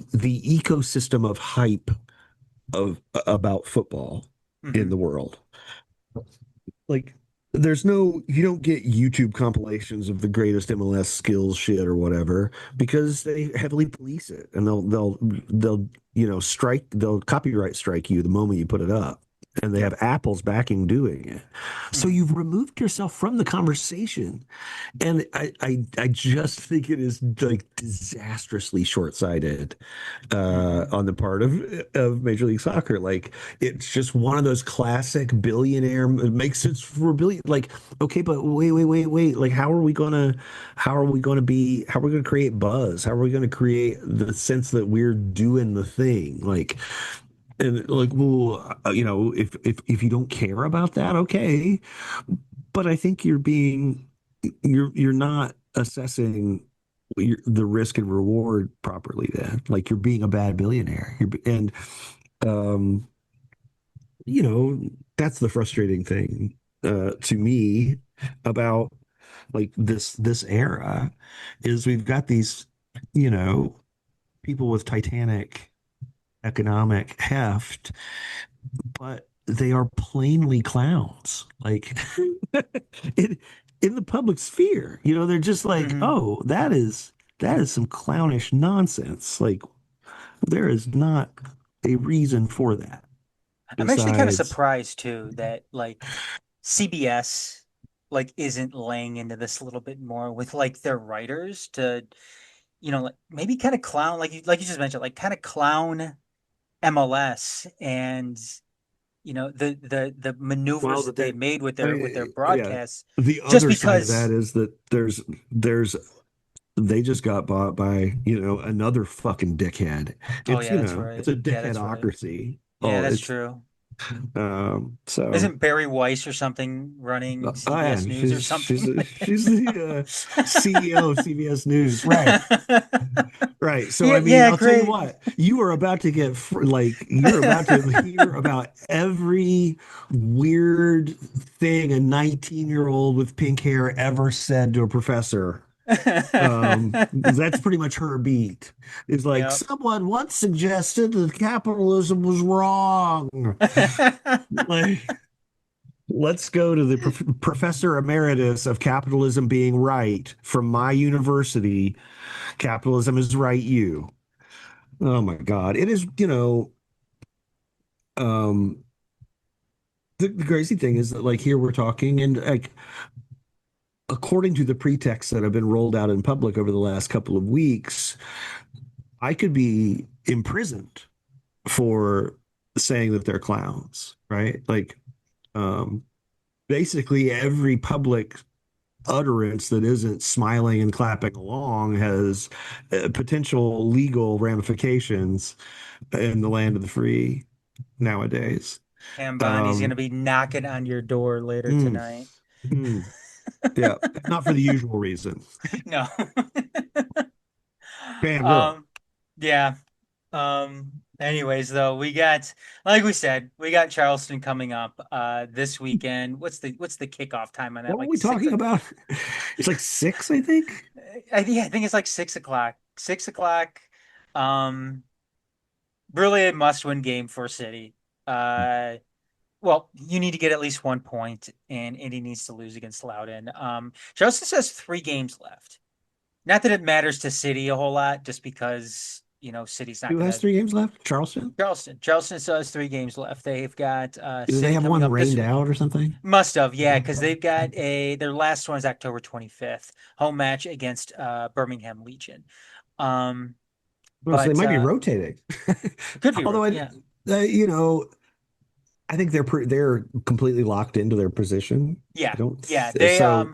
ecosystem of hype of about football in Hmm. the world. Like you don't get YouTube compilations of the greatest MLS skills shit or whatever because they heavily police it and they'll they'll copyright strike you the moment you put it up. And they Yep. have Apple's backing doing it. So Hmm. you've removed yourself from the conversation. And I just think it is like disastrously short-sighted Hmm. on the part of Major League Soccer. Like it's just one of those classic billionaire. It makes sense for billion. Like okay, but wait. Like how are we gonna create buzz? How are we gonna create the sense that we're doing the thing? Like and like well, if you don't care about that, okay. But I think you're not assessing the risk and reward properly then. Like you're being a bad billionaire. And um, you know, that's the frustrating thing to me about like this era is we've got these, you know, people with titanic economic heft, but they are plainly clowns. Like in in the public sphere, they're just like, Hmm. oh, that is some clownish nonsense. Like there is not a reason for that I'm actually kind of besides, surprised too that like CBS like isn't laying into this a little bit more with like their writers to like maybe kind of clown like you just mentioned, like kind of clown MLS and the well, maneuvers that that they that made with I their mean, yeah. broadcasts The just other side of that because. is that there's they just got bought by, another fucking dickhead. Oh It's, yeah, that's it's right. a Yeah, that's right. dickheadocracy. Yeah, Oh, that's it's true. so Isn't Barry Weiss or something running oh yeah, CBS News or she's something like she's the CEO of CBS News, right? that? Right. So Yeah, I mean, yeah, I'll tell you great. what, you are about to you're about to hear about every weird thing a 19-year-old with pink hair ever said to a professor. That's pretty much her beat. It's like Yeah. someone once suggested that capitalism was wrong. Like, let's go to the professor emeritus of capitalism being right from my university. Capitalism is right, you. Oh my God. It is, um, the crazy thing is that like here we're talking and like according to the pretexts that have been rolled out in public over the last couple of weeks, I could be imprisoned for saying that they're clowns, right? Like, um, basically every public utterance that isn't smiling and clapping along has potential legal ramifications in the land of the free nowadays. And Bonnie's gonna Um, be knocking on your door later mm, tonight. mm, yeah, not for the usual reason. No. Bam, girl. Um, yeah. Anyways, though, like we said, we got Charleston coming up this weekend. What's the kickoff time on that? What were Like we six. talking about? It's like six, I think. I think it's like 6 o'clock. 6 o'clock. Um, really a must-win game for City. Well, you need to get at least 1 point, and Indy needs to lose against Loudoun. Charleston has 3 games left. Not that it matters to City a whole lot, just because City's not Who going has to. 3 games left? Charleston? Charleston still has 3 games left. They've got Do they City have coming one up this rained week. out or something? Must have, yeah, because they've got their last one is October 25th, home match against Birmingham Legion. Um, Well, so they but might be rotating. could be, Although yeah. you know, I think they're completely locked into their position. I Yeah, don't yeah, so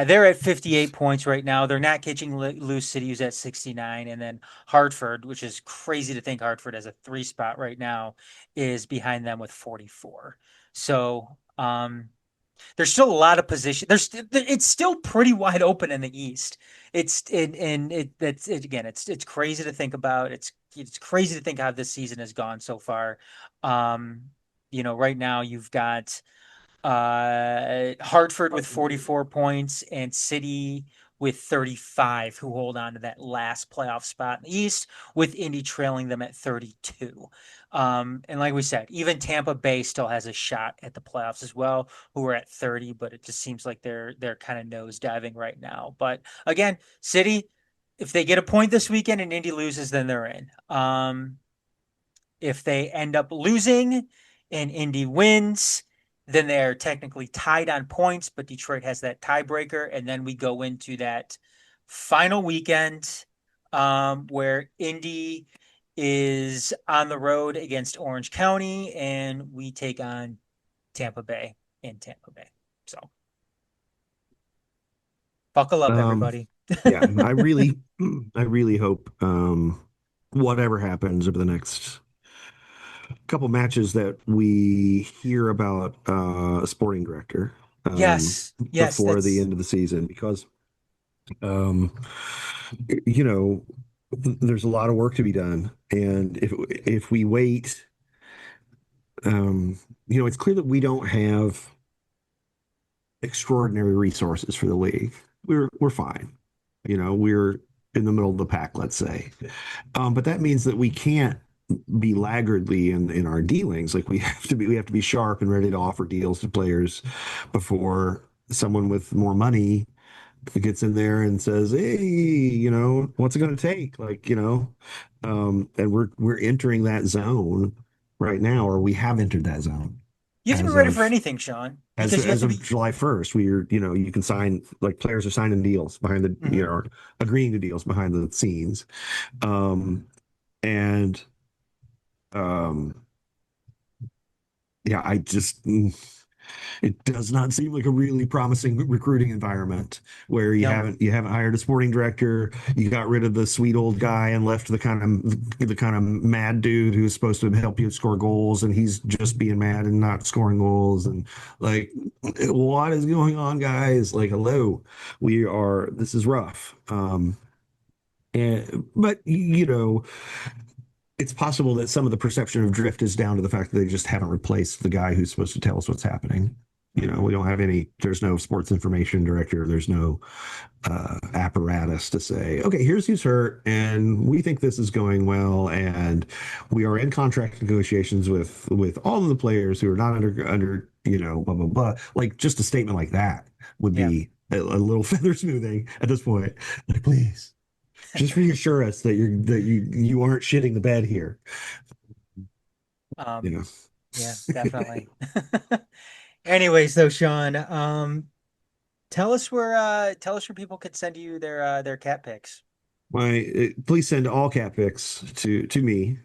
they're at 58 points right now. They're not catching loose. City, who's at 69, and then Hartford, which is crazy to think Hartford has a 3 spot right now, is behind them with 44. So, there's still a lot of position. It's still pretty wide open in the East. It's again, it's crazy to think about. It's crazy to think how this season has gone so far. Um, right now you've got Hartford with 44 points and City with 35, who hold on to that last playoff spot in the East, with Indy trailing them at 32. And like we said, even Tampa Bay still has a shot at the playoffs as well, who are at 30, but it just seems like they're kind of nosediving right now. But again, City, if they get a point this weekend and Indy loses, then they're in. If they end up losing and Indy wins, then they're technically tied on points, but Detroit has that tiebreaker. And then we go into that final weekend where Indy is on the road against Orange County and we take on Tampa Bay in Tampa Bay. So buckle up, um everybody. yeah, I really hope whatever happens over the next couple matches that we hear about a sporting director Yes, before the that's end of the season because um you know there's a lot of work to be done, and if we wait, it's clear that we don't have extraordinary resources for the league. We're fine. We're in the middle of the pack, let's say. But that means that we can't be laggardly in our dealings. Like we have to be sharp and ready to offer deals to players before someone with more money gets in there and says, "Hey, what's it going to take?" And we're entering that zone right now, or we have entered that zone you have to be as ready for of anything, Sean, as because you have as to of be. July 1st. You can sign, like, players are signing deals behind the Mhm. agreeing to deals behind the scenes. And um yeah, it does not seem like a really promising recruiting environment where you No. haven't hired a sporting director. You got rid of the sweet old guy and left the kind of mad dude who's supposed to help you score goals, and he's just being mad and not scoring goals. And, like, what is going on, guys? Like, hello, this is rough. But it's possible that some of the perception of drift is down to the fact that they just haven't replaced the guy who's supposed to tell us what's happening. We don't have there's no sports information director. There's no apparatus to say, okay, here's who's hurt, and we think this is going well, and we are in contract negotiations with all of the players who are not under blah blah blah. Like, just a statement like that would Yeah. be a little feather smoothing at this point. Like, please, just reassure us that you aren't shitting the bed here. You Um, know. yeah, definitely. Anyways, though, Sean, tell us where people could send you their cat pics. Please send all cat pics to me,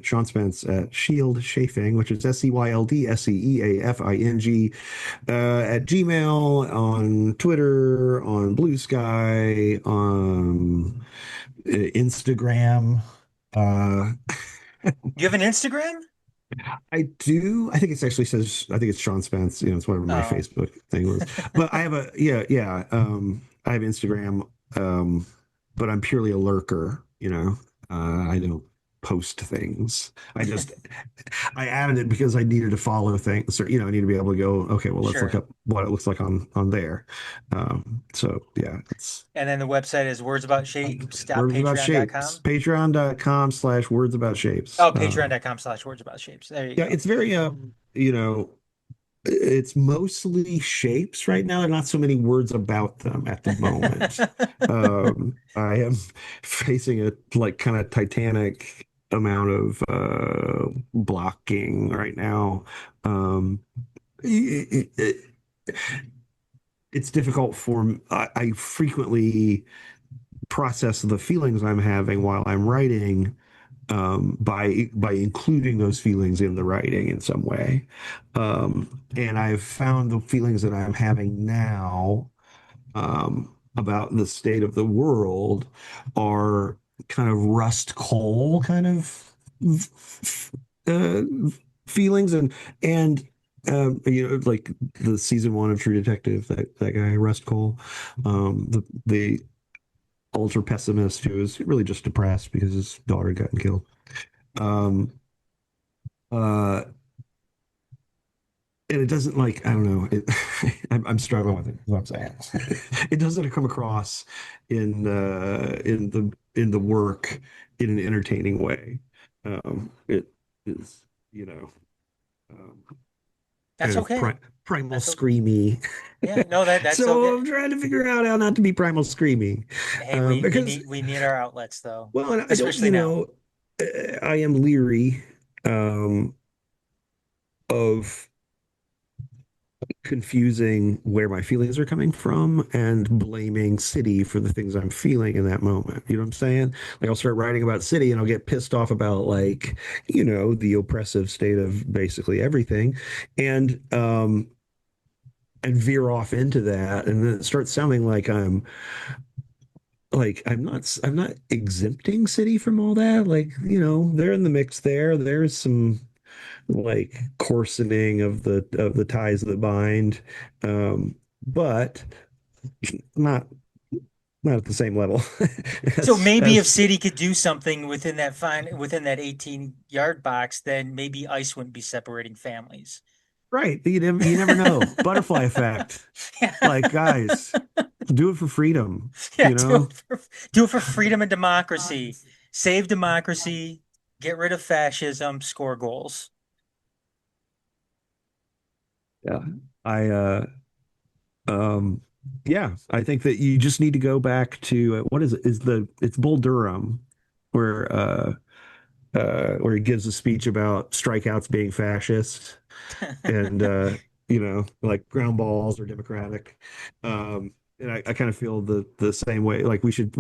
Sean Spence at Shield Chafing, which is SEYLDSEEAFING, at Gmail, on Twitter, on Blue Sky, on Instagram. Uh, You have an Instagram? I do. I think it actually says. I think it's Sean Spence. It's whatever my Oh, Facebook thing was. But I have yeah. I have Instagram. But I'm purely a lurker. I don't post things. I added it because I needed to follow things, or I need to be able to go, okay, well, let's look Sure. up what it looks like on there. So yeah, it's And then the website is Words About Shapes. wordsaboutshapes.patreon.com. Patreon.com/Words About Shapes. Oh, patreon.com/wordsaboutshapes. There you Yeah, go. it's very you know, it's mostly shapes right now, and not so many words about them at the moment. I am facing a like kind of titanic amount of blocking right now. It, it's difficult for I frequently process the feelings I'm having while I'm writing, by including those feelings in the writing in some way. And I've found the feelings that I'm having now, about the state of the world, are kind of rust coal kind of uh, feelings, and like the season one of True Detective, that guy Rust Cole, the ultra pessimist who is really just depressed because his daughter got killed. Um, uh, and it doesn't, like, I don't know. I'm struggling with it. Is what I'm saying. It doesn't come across in the work in an entertaining way. It is, um, That's kind of okay. primal That's okay. screamy. Yeah, no, that's So okay. I'm trying to figure out how not to be primal screamy, Hey, we because, need our outlets though, well, and I don't, especially now. I am leery, um, of confusing where my feelings are coming from and blaming City for the things I'm feeling in that moment. You know what I'm saying? Like, I'll start writing about City and I'll get pissed off about, like, the oppressive state of basically everything. And veer off into that, and then it starts sounding like I'm not exempting City from all that. Like, they're in the mix there. There's some, like, coarsening of the ties that bind, but not not at the same level So maybe if as City could do something within that 18-yard box, then maybe ICE wouldn't be separating families. right. You never know. Butterfly effect. Like, guys, do it for freedom, Yeah, you know? do it for freedom and democracy. Save democracy, get rid of fascism, score goals. Yeah. I um yeah, I think that you just need to go back to, what is it? It's Bull Durham, where he gives a speech about strikeouts being fascist, and like, ground balls are democratic. And I kind of feel the same way. Like, we should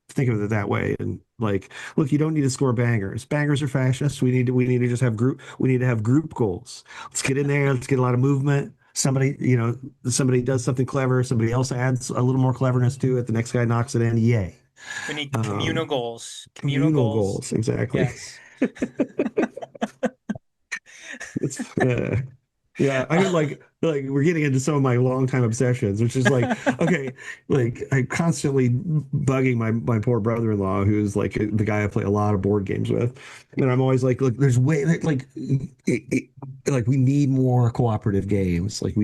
think of it that way. And, like, look, you don't need to score bangers. Bangers are fascist. We need to just have group goals. Let's get in there. Let's get a lot of movement. Somebody does something clever. Somebody else adds a little more cleverness to it. The next guy knocks it in. Yay. We need communal Um, goals. Communal Communal goals. goals, exactly. Yes. It's yeah, I mean, like we're getting into some of my longtime obsessions, which is like, okay, like, I constantly bugging my poor brother-in-law, who's like the guy I play a lot of board games with, and I'm always like, look, there's way, like, we need more cooperative games. Like,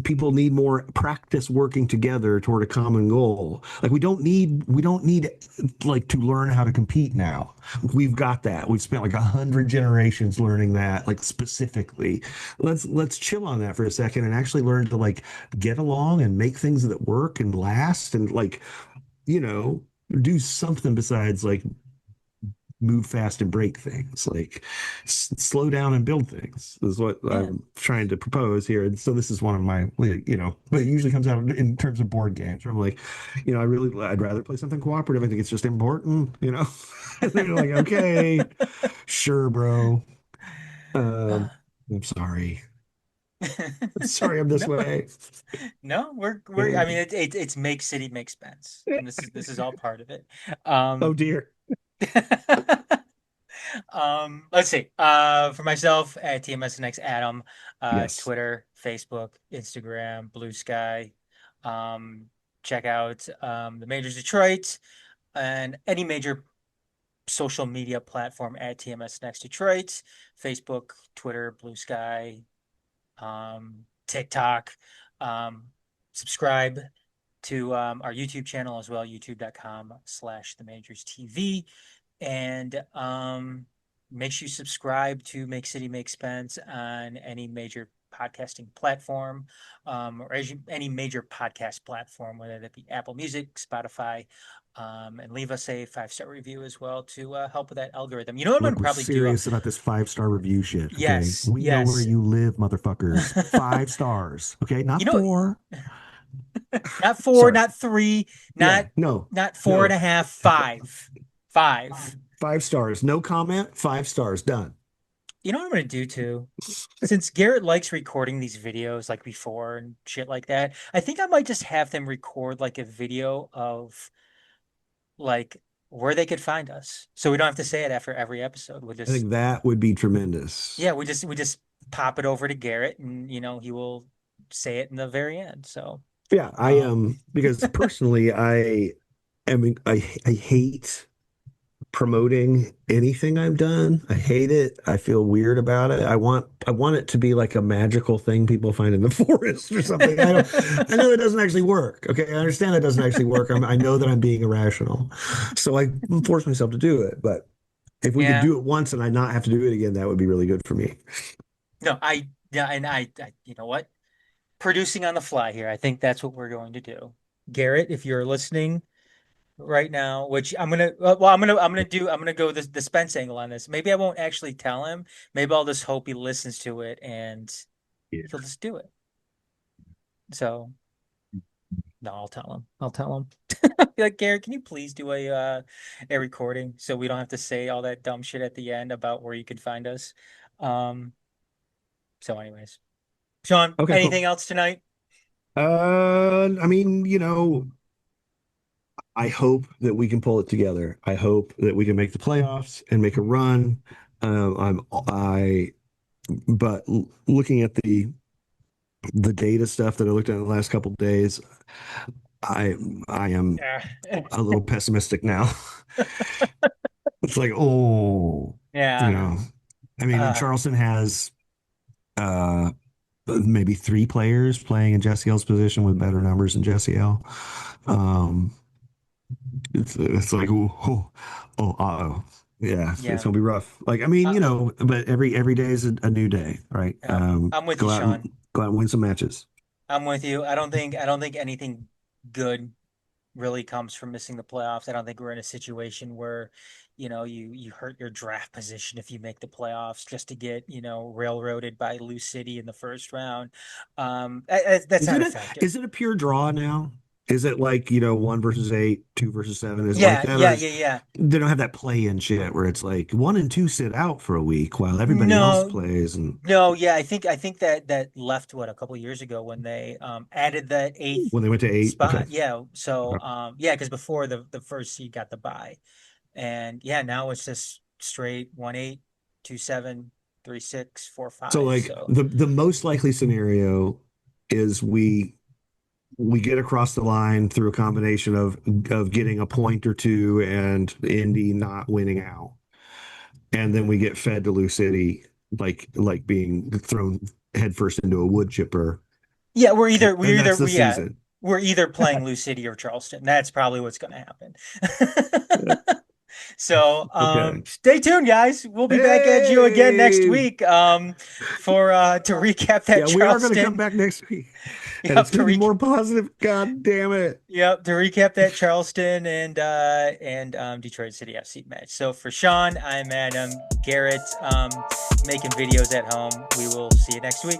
people need more practice working together toward a common goal. Like, we don't need like to learn how to compete now. We've got that. We've spent like 100 generations learning that, like, specifically. Let's chill on that for a second and actually learn to, like, get along and make things that work and last, and, like, you know do something besides, like, move fast and break things. Like, slow down and build things is what Yeah. I'm trying to propose here. And so this is one of my, but it usually comes out in terms of board games where I'm like, I'd rather play something cooperative. I think it's just important. And they're like, okay, sure, bro. um I'm sorry. Sorry I'm this No, way. no, I Uh, mean, it's make City make Spence, and this is all part of it. oh Um, dear. let's see. For myself at TMSNX Adam, Yes. Twitter, Facebook, Instagram, Blue Sky. Um, check out the Majors Detroit and any major social media platform at TMS Next Detroit, Facebook, Twitter, Blue Sky, TikTok. Subscribe to our YouTube channel as well, youtube.com/The Majors TV. And make sure you subscribe to Make City Make Spence on any major podcasting platform, or any major podcast platform, whether that be Apple Music, Spotify, and leave us a 5-star review as well to help with that algorithm. You know what I'm Look, gonna we're probably do? serious about this 5-star review shit. Okay, Yes, we know where yes. you live, motherfuckers. 5 stars. Okay, not You know, 4. not 4, Sorry. not 3, Yeah, not 4.5, 5. 5. 5 stars. No comment. 5 stars. Done. You know what I'm gonna do too? Since Garrett likes recording these videos like before and shit like that, I think I might just have them record like a video of like where they could find us, so we don't have to say it after every episode. We'll I just, think that would be tremendous. yeah, we just pop it over to Garrett, and he will say it in the very end. So Yeah, I am because personally, I hate promoting anything I've done. I hate it. I feel weird about it. I want it to be like a magical thing people find in the forest or something. I know that doesn't actually work. Okay, I understand that doesn't actually work. I know that I'm being irrational, so I force myself to do it. But if we could do it once and I not have to do it again, that would be really good for me. No, and I you know what? Producing on the fly here. I think that's what we're going to do. Garrett, if you're listening right now, which I'm gonna I'm gonna go the Spence angle on this. Maybe I won't actually tell him. Maybe I'll just hope he listens to it and he'll just do it. So no, I'll tell him. I'll tell him. Be like, Garrett, can you please do a recording so we don't have to say all that dumb shit at the end about where you can find us. So anyways. Sean, Okay, anything cool. else tonight? I mean, I hope that we can pull it together. I hope that we can make the playoffs and make a run. But looking at the data stuff that I looked at in the last couple of days, I am a little pessimistic now. It's like, Yeah. I mean, Charleston has maybe 3 players playing in Jesse L's position with better numbers than Jesse L. It's like, yeah, it's gonna be rough. Like, I mean, but every day is a new day, right? I'm with you, Sean. Go out and win some matches. I'm with you. I don't think anything good really comes from missing the playoffs. I don't think we're in a situation where, you hurt your draft position if you make the playoffs just to get, railroaded by Lou City in the first round. That's not a factor. Is it a pure draw now? Is it like, 1 versus 8, 2 versus 7? Is it like that? Yeah. They don't have that play-in shit where it's like 1 and 2 sit out for a week while everybody else plays. No, yeah, I think that left a couple of years ago when they added that 8th when they went to 8 spot. Okay. Yeah, so because before the first seed got the bye, and now it's just straight 1-8, 2-7, 3-6, 4-5. So like the most likely scenario is we get across the line through a combination of getting a point or 2 and Indy not winning out, and then we get fed to Lou City like being thrown headfirst into a wood chipper. Yeah, we're either playing Lou City or Charleston. That's probably what's going to happen. So stay tuned, guys. We'll be back at you again next week to recap that. Yeah, we are going to come back next week. And it's going to be more positive. God damn it. Yep, to recap that Charleston and Detroit City FC match. So for Sean, I'm Adam. Garrett, making videos at home. We will see you next week.